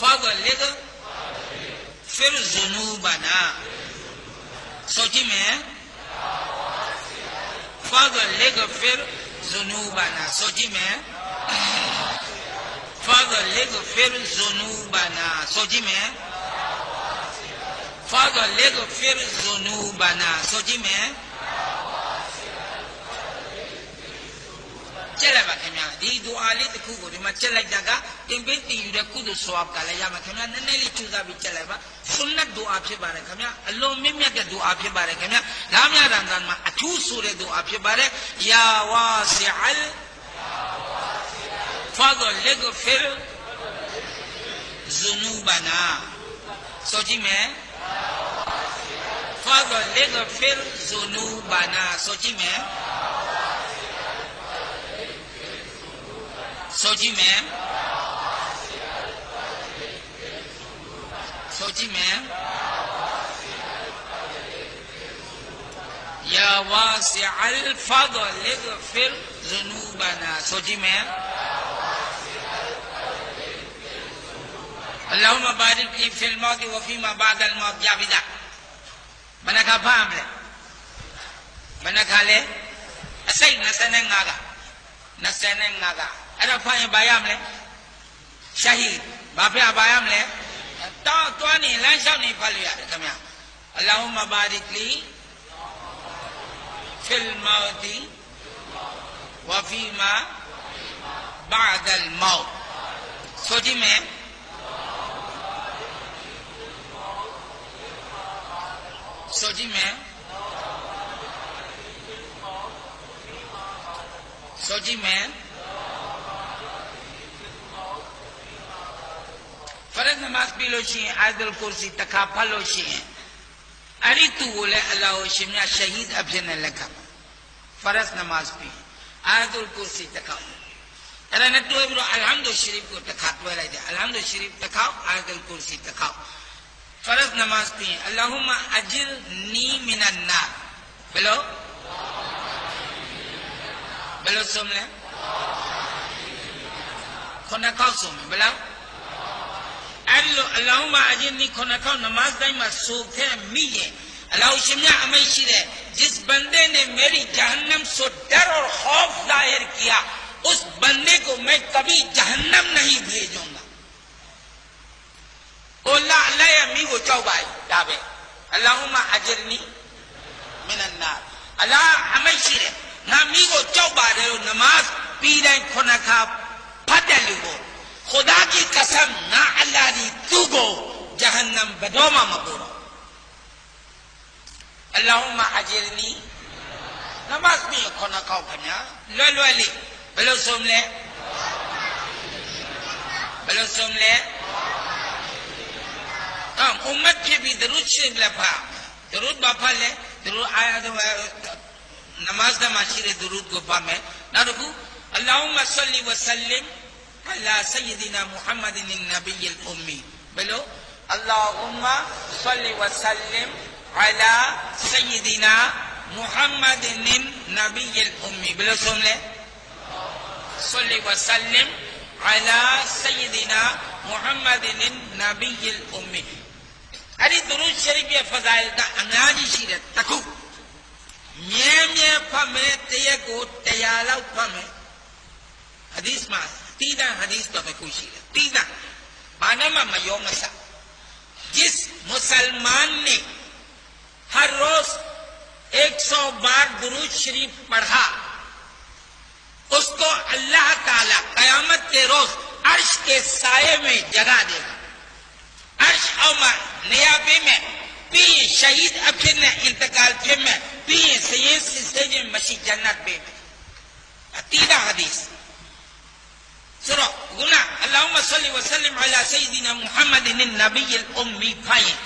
فضل لك فر ذنوبنا سوچی میں فضل لك فر ذنوبنا سوچی میں فضل لغفر ذنوبنا سوچی میں فضل لغفر ذنوبنا سوچی میں چلے با کھمیا دی دعا لی تکو کو دی ما چلے جاگا تیم بیتی یوڈے کودو سواب کا لیا ما کھمیا ننے لی چوزا بھی چلے با سنت دعا پھر بارے کھمیا اللہ ممیا کے دعا پھر بارے کھمیا لامیا رمضان ما اچھو سورے دعا پھر بارے یا واسع فضل لغفر ذنوبنا سوچی میں فضل لغفر ذنوبنا سوچی میں سوچی میں سوچی میں یا واسع الفضل لغفر ذنوبنا سوچی میں اللهم بارك لي في الموت وفيما بعد الموت يا بدا منك فهم له منك له اسي نسننغا نسننغا ادا فاين بايام له شهيد بابا بايام له تو ني لان شاو ني فالو يا كميا اللهم بارك لي في الموت وفيما بعد الموت سوچی میں سوچی میں سوچی میں فرض نماز پی لو شی آیت الکرسی تکافا لو شی اری تو بولے اللہ شمیا شہید ابزن لکھا فرض نماز پی آیت الکرسی تکافا ارے نتو ابرو الحمد شریف کو تکاو لے دے الحمد شریف تکاو آیت الکرسی تکاو فرض نماز پی اللہم اجرنی من النار بلو بلو سوم لے کھنکاو سوم بلو اللہم اجرنی کھنکاو نماز دائما سوکھے میے اللہ شمیا امی شیرے جس بندے نے میری جہنم سے ڈر اور خوف ظاہر کیا اس بندے کو میں کبھی جہنم نہیں بھیجوں گا Allah Allah ya mi go chau bai da be Allahumma ajirni minan nar Allah amai shire na mi go chau ba de namaz pi dai khona kha phat de lu ko khuda ki qasam na Allah di tu ko jahannam badoma ma ko Allahumma ajirni namaz pi khona kha khanya lwa li belo som le उम्मत के भी दरूद शरीफ लफा दरूद बाफा ले दरूद आया तो नमाज दा माशिरे दरूद को पा में ना रुकू अल्लाहुम्मा सल्ली व सल्लिम अला सय्यिदिना मुहम्मदिन नबिय्यिल उम्मी बोलो अल्लाहुम्मा सल्ली व सल्लिम अला सय्यिदिना मुहम्मदिन नबिय्यिल उम्मी बोलो सुन ले सल्ली व सल्लिम अला सय्यिदिना मुहम्मदिन नबिय्यिल उम्मी अरे दुरूद शरीफ ये फजाइल का अंगाजी शीरे तकू म्ये फमे तये को तयाला फमे हदीस मा तीदा हदीस तो तकू शीरे तीदा माने मा मयोंग सा जिस मुसलमान ने हर रोज 100 बार दुरूद शरीफ पढ़ा उसको अल्लाह ताला कयामत के रोज अर्श के साये में जगा देगा अर्श और नियाबे में पी शहीद अफिर ने इंतकाल फिर में पी सैयद से मसीह जन्नत पे में तीसरा हदीस सुनो गुना अल्लाहुम्मा सल्ली व सल्लिम अला सय्यिदिना मुहम्मदिन नबील उम्मी फाइन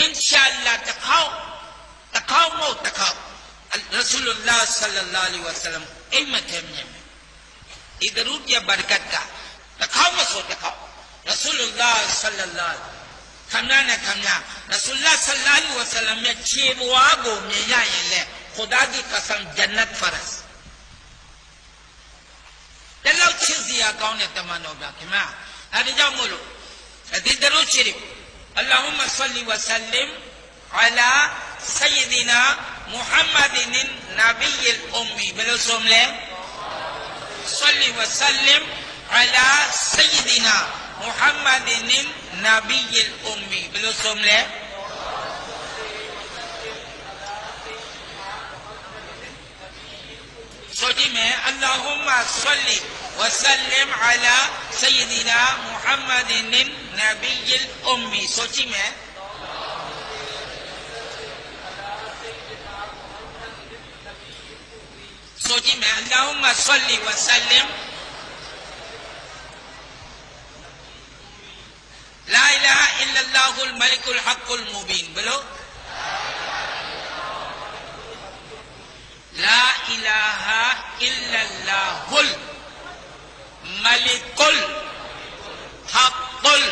इंशाअल्लाह तखाओ मो तखाओ रसूलुल्लाह सल्लल्लाहु अलैहि वसल्लम इम्मत में इधर या बरकत का तखाओ मसो तखाओ रसूलुल्लाह सल्लल्लाहु खमना ने खमना रसूलुल्लाह सल्लल्लाहु अलैहि वसल्लम में छेबवा को मिया ले खुदा की कसम जन्नत फरज तलाव छिजिया कौन तमन्नो बाकिमा अरे जाओ बोलो अदी दरूद शरीफ अल्लाहुम्मा सल्ली व सल्लिम अला सय्यिदिना मुहम्मदिन नबील उम्मी बोलो सोमले सल्ली व सल्लिम अला सय्यिदिना मुहम्मदिन नबील उम्मी बोलो सोमले सोची में अल्लाहुम्मा सल्ली व सल्लिम अला सय्यिदिना मुहम्मदिन नबील उम्मी सोची में अल्लाहुम्मा सल्ली व सल्लिम ला इलाहा इल्लल्लाहुल मलिकुल हक्कुल मुबीन बोलो ला इलाहा इल्लल्लाहुल मलिकुल हक्कुल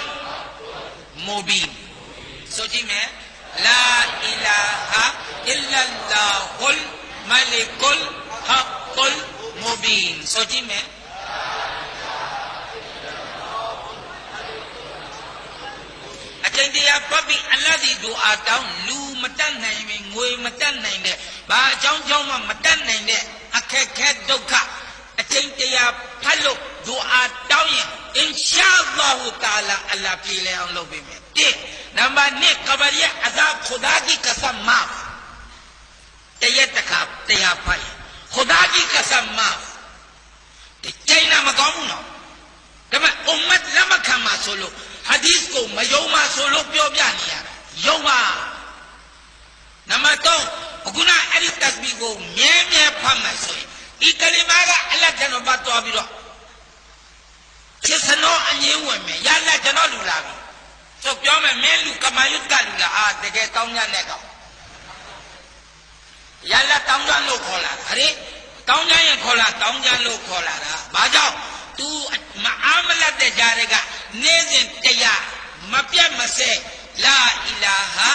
मुबीन सोची में ला इलाहा इल्लल्लाहुल मलिकुल हक्कुल मुबीन सोची में अचंदिया पबी अल्लाह दी दुआ ताऊ लू मतन नहीं में ngôi मतन नहीं दे बा जाऊं में मतन नहीं दे अखे दुख अचंदिया फलो दुआ ताऊ इंशाअल्लाह ताला अल्लाह पी ले हम लोग भी में ठीक नंबर ने कबरिया अज़ाब खुदा की कसम माफ तैया तकाब तैया पाई खुदा की कसम माफ चाइना मकामू ना जब उम्मत लम्हा खमा सोलो हदीस को मयोमा सोलो प्यो ब्यानी यार योमा नंबर तो गुना अरी तस्बीह को मैं फमा सोई ई कलिमा का अल्लाह जनो बात तो अभी रो चिसनो अन्येव में या अल्लाह जनो लूला भी तो प्यो में मैं लू कमायुत का लूला आ देखे ताऊंजा ने का या अल्लाह ताऊंजा लो खोला अरे ताऊंजा ये खोला ताऊंजा लो खोला रहा बाजाओ तू मामला दे जाएगा नेज़े तैया मप्या मसे ला इलाहा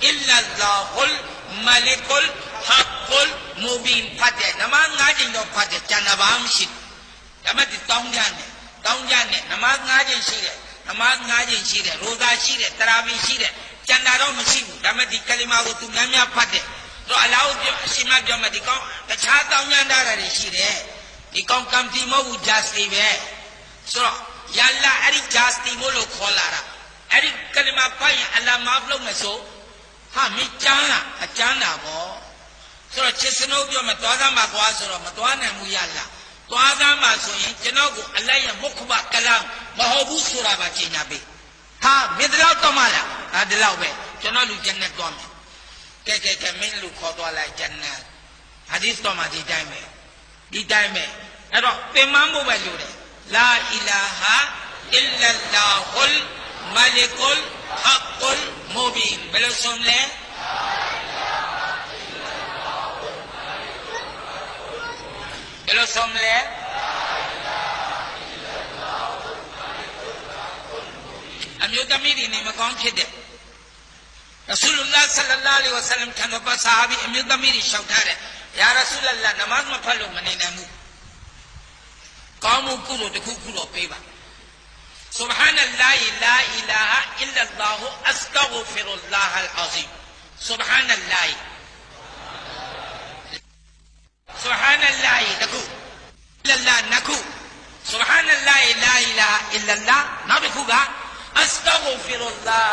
इल्लल्लाहुल मलिकुल हक्कुल मुबीन फते नमाज ngaji no फते चनबाम शी तमति ताऊंजा ने नमाज ngaji शी है नमाज ngaji शी है रोजा शी है तरावी शी है चंदारो मसीबू तमति कलिमा को तू म्या फते तो अलाउ जो सीमा जो मति को अच्छा ताऊंजा डारे शी है इकों कमती मऊ जास्ती वे सो या अल्लाह अरी जास्ती बोलो खोला रहा अरी कलिमा पाई अल्लाह माफ लोग में सो हाँ मैं चांदा बो सो चिसनो जो मैं तोड़ा मा गुआ सो मैं तोड़ा ने मुया अल्लाह तोड़ा मा सो ये चनो को अल्लाह ये मुखबा कलाम महबूब सूरा बाची ना बे हाँ मिदलाव तो माला हाँ दिलाव बे चनो लू जन्नत तो में के मैं लू खोद वाला जन्नत हदीस तो माजी जाए में दीदाई में अरो पेमामो बलूरे ला इलाहा इल्लल्लाहुल मलिकुल हक्कुल मुबीन बोलो सुन ले बोलो सुन ले अम्युता मेरी ने मकान खेदे रसूलुल्लाह सल्लल्लाहु अलैहि वसल्लम खानों पर साहबी अम्युता मेरी शौधार है या रसूल अल्लाह नमाज में फलो मने नमु कामू कुरो देखो कुरो पेबा सुभान अल्लाह ला इलाहा इल्लल्लाह अस्तगफिरुल्लाह अल अज़ीम सुभान अल्लाह देखो इल्लल्लाह नखु सुभान अल्लाह ला इलाहा इल्लल्लाह ना देखोगा अस्तगफिरुल्लाह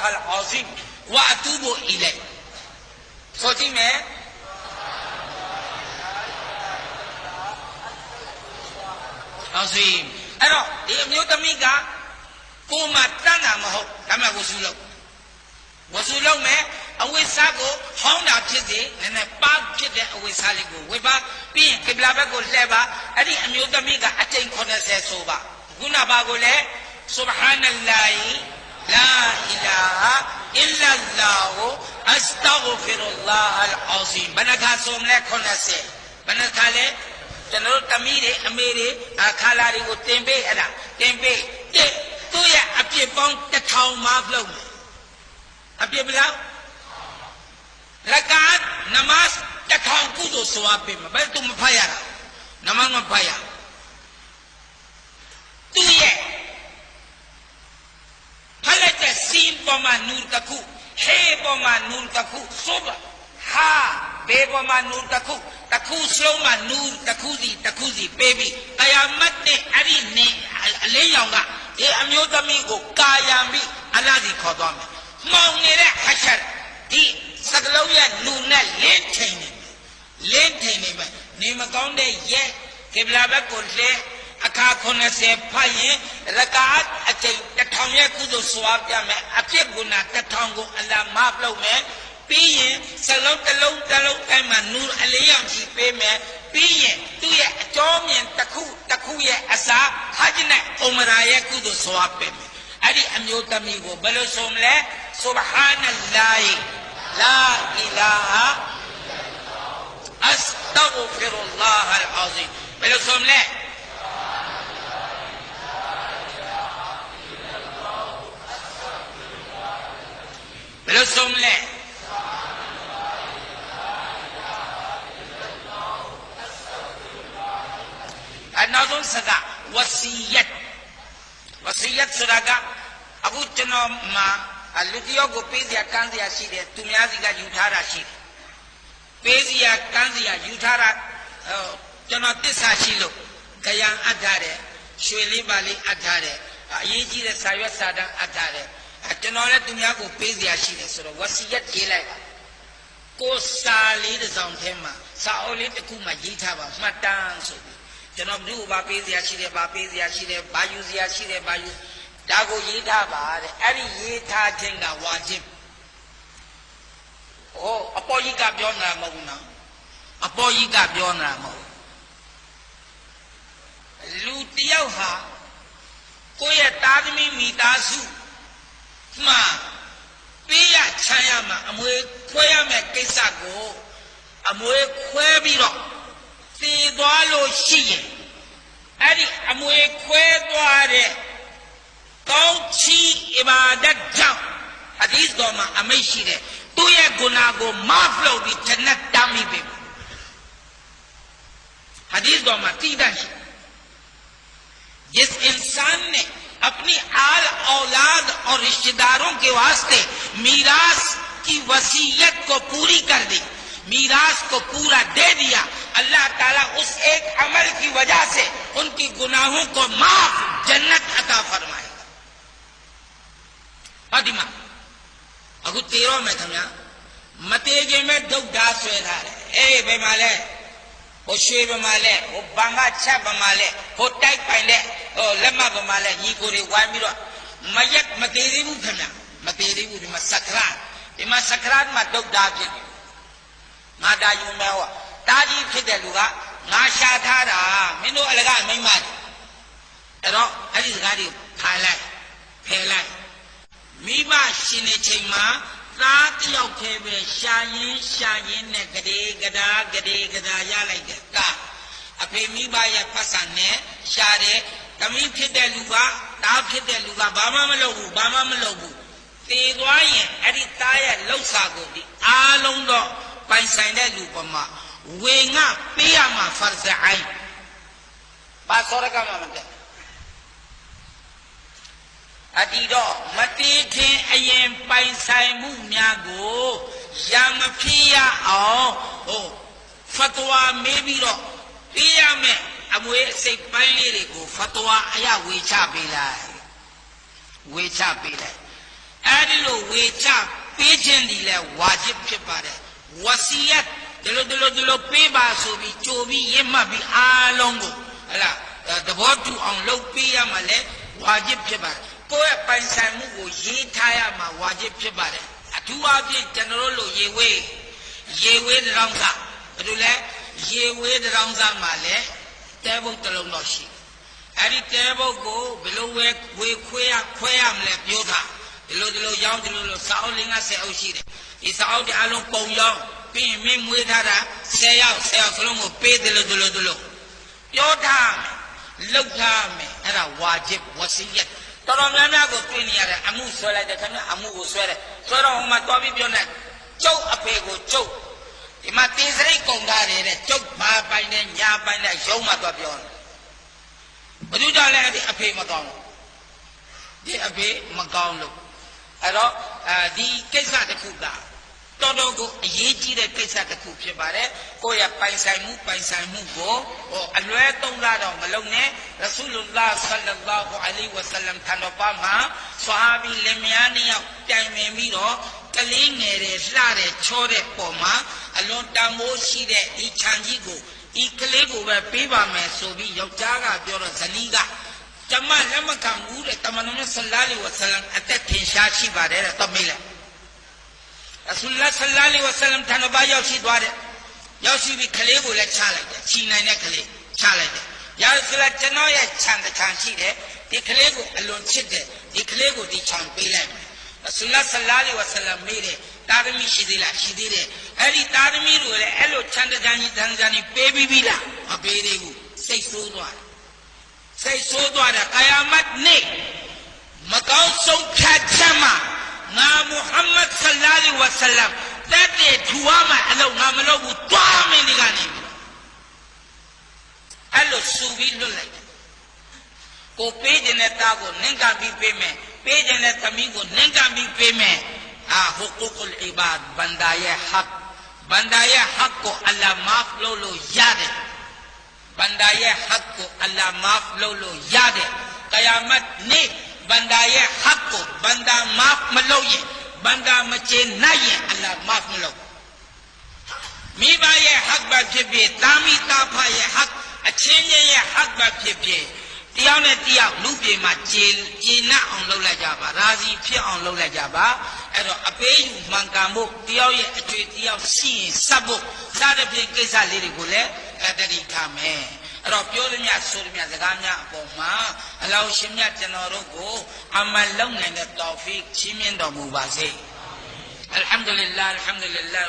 अल अज़ीम wa atubu ilay ဆိုကြည့်မယ်အောင်စီအဲ့တော့ဒီအမျိုးသမီးကကိုမှတန်းတာမဟုတ်ဒါမှဝဆူလုံးမယ်အဝိစားကိုဟောင်းတာဖြစ်စေနည်းနည်းပါဖြစ်တဲ့အဝိစားလေးကိုဝေပါပြီးရင်ကိဗလာဘက်ကိုလှည့်ပါအဲ့ဒီအမျိုးသမီးကအကျိန်80ဆိုပါခုနဘာကိုလဲ Subhanallahi la ilaha illallah astaghfirullah al-azim ဘယ်နှခါဆိုမလဲ80ဘယ်နှခါလဲကျွန်တော်တို့တမီးတွေအမေတွေအခါလာတွေကိုတင်ပေးအဲ့ဒါတင်ပေးတစ်သူ့ရဲ့အပြစ်ပေါင်း1000မှာပြုတ်မယ်အပြစ်ဘယ်လောက်ရကာတ်နမတ်1000ကုသိုလ်ဆိုအပ်ပေးမယ်ဘယ်သူမဖတ်ရတာနမတ်မဖတ်ရသူ့ရဲ့ဖတ်လိုက်တဲ့စီးပေါ်မှာနူတခုဟေးပေါ်မှာနူတခုဆိုပါဟာဘေးပေါ်မှာနူတခုစလုံးမှာနူတခုစီပေးပြီးကာယမတ်နဲ့အဲ့ဒီနေအလေးရောင်ကဒီအမျိုးသမီးကိုကာယံပြီးအလ္လာဟ်စီခေါ်သွားမယ်မှောင်နေတဲ့ဟချက်ဒီစကလုံးရဲ့နူနဲ့လင်းထိန်နေမယ်နေမကောင်းတဲ့ရဲ့ကိဗလာဘက်ကိုလဲအခါ90ဖတ်ရင်ရကာတ်အကျိန်1000ရဲ့ကုသိုလ်စွာပြမယ်အဖြစ်ကုဏ1000ကိုအလ္လာဟ်မဖလုပ်မယ်ပြီးရင်စလုံးတစ်လုံးတိုင်းမှာနူအလေးရောင်ကြီးပေးမယ်ပြီးရင်သူ့ရဲ့အကျော်မြင်တစ်ခုရဲ့အစာဟဂျ်နဲ့ဥမရာရဲ့ကုသိုလ်စွာပေးမယ်အဲ့ဒီအမျိုးသမီးကိုဘယ်လိုဆိုမလဲ Subhanallahi la ilaha astaghfirullah al-azim ဘယ်လိုဆိုမလဲဘယ်လိုဆိုမလဲနောက်ဆုံးစကားဝစီယတ်ဆိုတာကအခုကျွန်တော်မှာလူတယောက်ကိုပေးစရာကမ်းစရာရှိတယ်သူများစီကယူထားတာရှိတယ်ပေးစရာကမ်းစရာယူထားတာကျွန်တော်တစ္ဆာရှိလို့ကယံအပ်ထားတယ်ရွှေလေးပါလေးအပ်ထားတယ်အရေးကြီးတဲ့စာရွက်စာတမ်းအပ်ထားတယ်ကျွန်တော်လည်းသူများကိုပေးစရာရှိတယ်ဆိုတော့ဝစီယတ်ရေးလိုက်ပါကိုစာလေးတစ်စောင်ထဲမှာစာအုပ်လေးတစ်ခုမှရေးထားပါမှတ်တမ်းဆိုပြီးကျွန်တော်ဘူးဘာပေးစရာရှိတယ်ဘာပေးစရာရှိတယ်ဘာယူစရာရှိတယ်ဘာယူဒါကိုရေးထားပါတဲ့အဲ့ဒီရေးထားခြင်းကဝါဂျစ်အပေါ်ကြီးကပြောနေတာမဟုတ်ဘူးနော်အပေါ်ကြီးကပြောနေတာမဟုတ်လူတယောက်ဟာကိုယ့်ရဲ့သားသမီးမိသားစုမှပေးရချမ်းရမှာအမွေခွဲရမယ့်ကိစ္စကိုအမွေခွဲပြီးတော့သိသွားလို့ရှိရင်အဲ့ဒီအမွေခွဲသွားတဲ့ကောင်းချီအဘာဒတ်ကြောင့်ဟဒီသ်တော်မှာအမိတ်ရှိတယ်သူ့ရဲ့ဂုဏကိုမဖလို့ပြီးဂျနတ်တမ်းမိပြီहदीस दो मतीदा है जिस इंसान ने अपनी आल औलाद और रिश्तेदारों के वास्ते मीरास की वसीयत को पूरी कर दी मीरास को पूरा दे दिया अल्लाह ताला उस एक अमल की वजह से उनकी गुनाहों को माफ जन्नत अता फरमाएगा फातिमा अगु तेरो में थम्या मतेजे में दो दास वेधा ए बेमाले वो शुए बेमाले वो बांगा छा बेमाले वो टाइप पाइले ओ लम्मा बेमाले ये कोरे वामिरो मयत मतेरी बु थम्या मतेरी बु दिमा सकरात मा दो दास जे मा दा यू में हो ताजी ဖြစ်တဲ့လူကငါရှာထားတာမင်းတို့အလကားမိမ့်မတယ်အဲ့တော့အဲ့ဒီစကားတွေဖာလိုက်ဖယ်လိုက်မိမရှင်တဲ့ချိန်မှာသားတယောက်တည်းပဲရှာရင်းနဲ့ဂဒေဂဒါရလိုက်တယ်ကအဖေမိဘရဲ့ပတ်စံနဲ့ရှာတယ်သမီးဖြစ်တဲ့လူကသားဖြစ်တဲ့လူကဘာမှမလုပ်ဘူးသေသွားရင်အဲ့ဒီသားရဲ့လှုပ်စာကိုဒီအားလုံးတော့ပိုင်ဆိုင်တဲ့လူပေါ်မှာဝေငါပေးရမှာဖာဇအိုင်ဘာစောရကမှမတဲ့အတီတော့မတေးခင်အရင်ပိုင်ဆိုင်မှုများကိုရမဖြစ်ရအောင်ဖတ်ဝါမေးပြီးတော့ပေးရမယ်အမွေအစိတ်ပိုင်းလေးတွေကိုဖတ်ဝါအရဝေချပေးလိုက်အဲ့ဒီလိုဝေချပ ပေးခြင်းဒီလဲဝါဂျစ်ဖြစ်ပါတယ်ဝစီယတ်ဒီလိုပေးပါဆိုပြီးကြိုပြီးရင့်မှတ်ပြီးအားလုံးကိုဟလာသဘောတူအောင်လုပ်ပေးရမှာလဲဝါဂျစ်ဖြစ်ပါတယ်ကိုယ့်ရဲ့ပိုင်ဆိုင်မှုကိုရေးထားရမှာဝါဂျစ်ဖြစ်ပါတယ်အထူးအားဖြင့်ကျွန်တော်တို့လိုရေဝေးတောင်စားဘယ်လိုလဲရေဝေးတောင်စားမှာလဲတဲဘုတ်တစ်လုံးတော့ရှိအဲ့ဒီတဲဘုတ်ကိုဘယ်လိုဝေခွဲရမလဲပြောတာဒီလိုရောင်းဒီလိုစာအုပ်50အုပ်ရှိတယ်ဒီစာအုပ်တွေအလုံးပုံရောင်းပြီးရင်မင်းမွေးထားတာ10ယောက်စလုံးကိုပေးတယ်လို့ပြောထားမယ်လုပ်ထားမယ်အဲ့ဒါဝါဂျစ်ဝစီယတ်တော်တော်များများကိုတွေ့နေရတယ်အမှုဆွဲလိုက်တယ်ခင်ဗျအမှုကိုဆွဲတယ်ဆွဲတော့ဟိုမှာတွားပြီးပြောနေကျုပ်အဖေကိုကျုပ်ဒီမှာတင်စရိတ်ကုန်ထားတယ်တဲ့ကျုပ်ဘာပိုင်နဲ့ညာပိုင်နဲ့ရုံးမှတွားပြောတယ်ဘယ်သူကြောင့်လဲဒီအဖေမကောင်းဘူးဒီအဖေမကောင်းလို့အဲ့တော့ဒီကိစ္စတစ်ခုကတော်တော်ကိုအရေးကြီးတဲ့ကိစ္စတစ်ခုဖြစ်ပါတယ်ကိုယ့်ရဲ့ပိုင်ဆိုင်မှုကိုအလွဲသုံးလာတော့မလုပ်နဲ့ရဆူလုလာဆလ္လာလာဟူအလိုင်ဝါဆလမ်ထံတော်ပါမှာဆွာဟာဘီလင်မယားနှစ်ယောက်တိုင်ပင်ပြီးတော့ကလေးငယ်တွေလှတဲ့ချောတဲ့ပုံမှာအလွန်တန်ဖိုးရှိတဲ့ဒီခြံကြီးကိုဒီကလေးကိုပဲပေးပါမယ်ဆိုပြီးယောက်ျားကပြောတော့ဇနီးကကျမလက်မခံဘူးတဲ့တမန်တော်မြတ်ဆလ္လာလဟ်ဝါဆလမ်အသက်ထင်ရှားရှိပါတယ်တဲ့တော့မေးလိုက်ရဆူလဆလ္လာလဟ်ဝါဆလမ်ထံတော်ပါရောက်ရှိသွားတယ်ရောက်ရှိပြီးကလေးကိုလည်းချလိုက်တယ်ချီနိုင်တဲ့ကလေးချလိုက်တယ်ရဆူလကျွန်တော်ရဲ့ခြံတစ်ခြံရှိတယ်ဒီကလေးကိုအလွန်ချစ်တယ်ဒီကလေးကိုဒီခြံပေးလိုက်မယ်ရဆူလဆလ္လာလဟ်ဝါဆလမ်မေးတယ်တာသမီရှိသေးလားရှိသေးတယ်အဲ့ဒီတာသမီတို့လည်းအဲ့လိုခြံတစ်ခြံကြီးပေးပြီးပြီလားမပေးသေးဘူးစိတ်ဆိုးသွားတယ်ကာယာမတ်နေ့မကောင်းဆုံးဖြတ်ချက်မှာငါမုဟမ္မဒ်ဆလ္လာလဟ်ဝါဆလမ်တက်တဲ့ထူဝါမှာအလုပ်ငါမလုပ်ဘူးတွားမင်းဒီကနေအဲ့လိုစူပြီးလွတ်လိုက်တယ်ကိုပေးခြင်းတဲ့သားကိုနင့်ကပြီးပေးမယ်ပေးခြင်းတဲ့သမီးကိုနင့်ကပြီးပေးမယ်ဟူကူကုလ်အီဘာဒ်ဘန္ဒါရဲ့ဟက်ကိုအလ္လာဟ်မာဖ်လို့ရတယ်ဘန္ဒါရဲ့ဟက်ကိုအလ္လာဟ်မာဖ်လို့ရတယ်ကယာမတ်နေ့ဘန္ဒါရဲ့ဟက်ကိုဘန္ဒါမာဖ်မလုပ်ရင်ဘန္ဒါမကျေနပ်ရင်အလ္လာဟ်မာဖ်မလုပ်မိဘရဲ့ဟက်ပဲဖြစ်ဖြစ်တာမီတာဖရဲ့ဟက်အချင်းချင်းရဲ့ဟက်ပဲဖြစ်ဖြစ်တရားနဲ့တရားလူပြေမှာကျေနပ်အောင်လုပ်လိုက်ကြပါရာဇီဖြစ်အောင်လုပ်လိုက်ကြပါအဲ့တော့အပေးယူမှန်ကန်ဖို့တရားရဲ့အကျွေးတရားရှိရင်စပ်ဖို့စတဲ့ပြင်ကိစ္စလေးတွေကိုလည်းတတိထားမယ်အဲ့တော့ပြောရမြဆိုရမြစကားများအပေါ်မှာအလောင်းရှင်မြတ်ကျွန်တော်တို့ကိုအမတ်လုပ်နိုင်တဲ့တောဖီကချီးမြှင့်တော်မူပါစေAlhamdulillah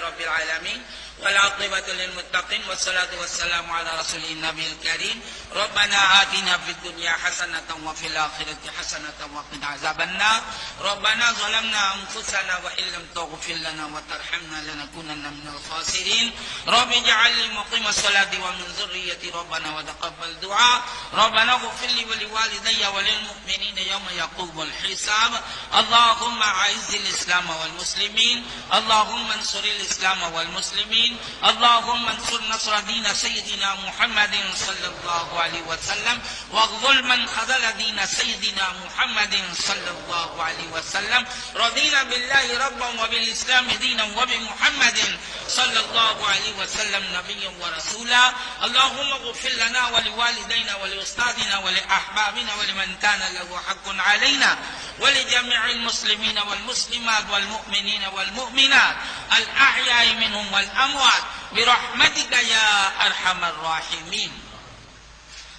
Rabbil Alamin والعاقبة للمتقين والصلاة والسلام على رسول النبي الكريم ربنا آتنا في الدنيا حسنة وفي الآخرة حسنة وقنا عذاب النار ربنا ظلمنا أنفسنا وإن لم تغفر لنا وترحمنا لنكونن من الخاسرين رب اجعل لي مقيم الصلاة ومن ذريتي ربنا وتقبل دعاء ربنا اغفر لي ولوالدي وللمؤمنين يوم يقوم الحساب اللهم أعز الإسلام والمسلمين اللهم انصر الإسلام والمسلمين اللهم انصر نصر دين سيدنا محمد صلى الله عليه وسلم واغفر من خذل دين سيدنا محمد صلى الله عليه وسلم رضينا بالله ربا وبالإسلام دينا وبمحمد صلى الله عليه وسلم نبيا ورسولا اللهم اغفر لنا ولوالدينا ولأستاذنا ولأحبابنا ولمن كان له حق علينا ولجميع المسلمين والمسلمات والمؤمنين والمؤمنات الأحياء منهم والأموات برحمتك يا أرحم الراحمين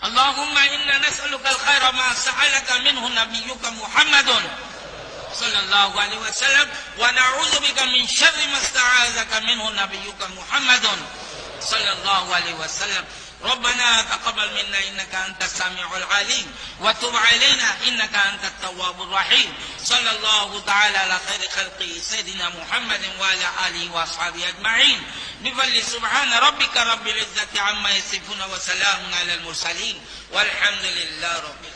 اللهم إنا نسألك الخير ما سألك منه نبيك محمد صلى الله عليه وسلم ونعوذ بك من شر ما استعاذك منه نبيك محمد صلى الله عليه وسلم ربنا تقبل منا إنك أنت السميع العليم وتب علينا إنك أنت التواب الرحيم صلى الله تعالى على خير خلقه سيدنا محمد وعلى آله وأصحابه أجمعين بفضل سبحان ربك رب العزة عما يصفون وسلام على المرسلين والحمد لله رب العالمين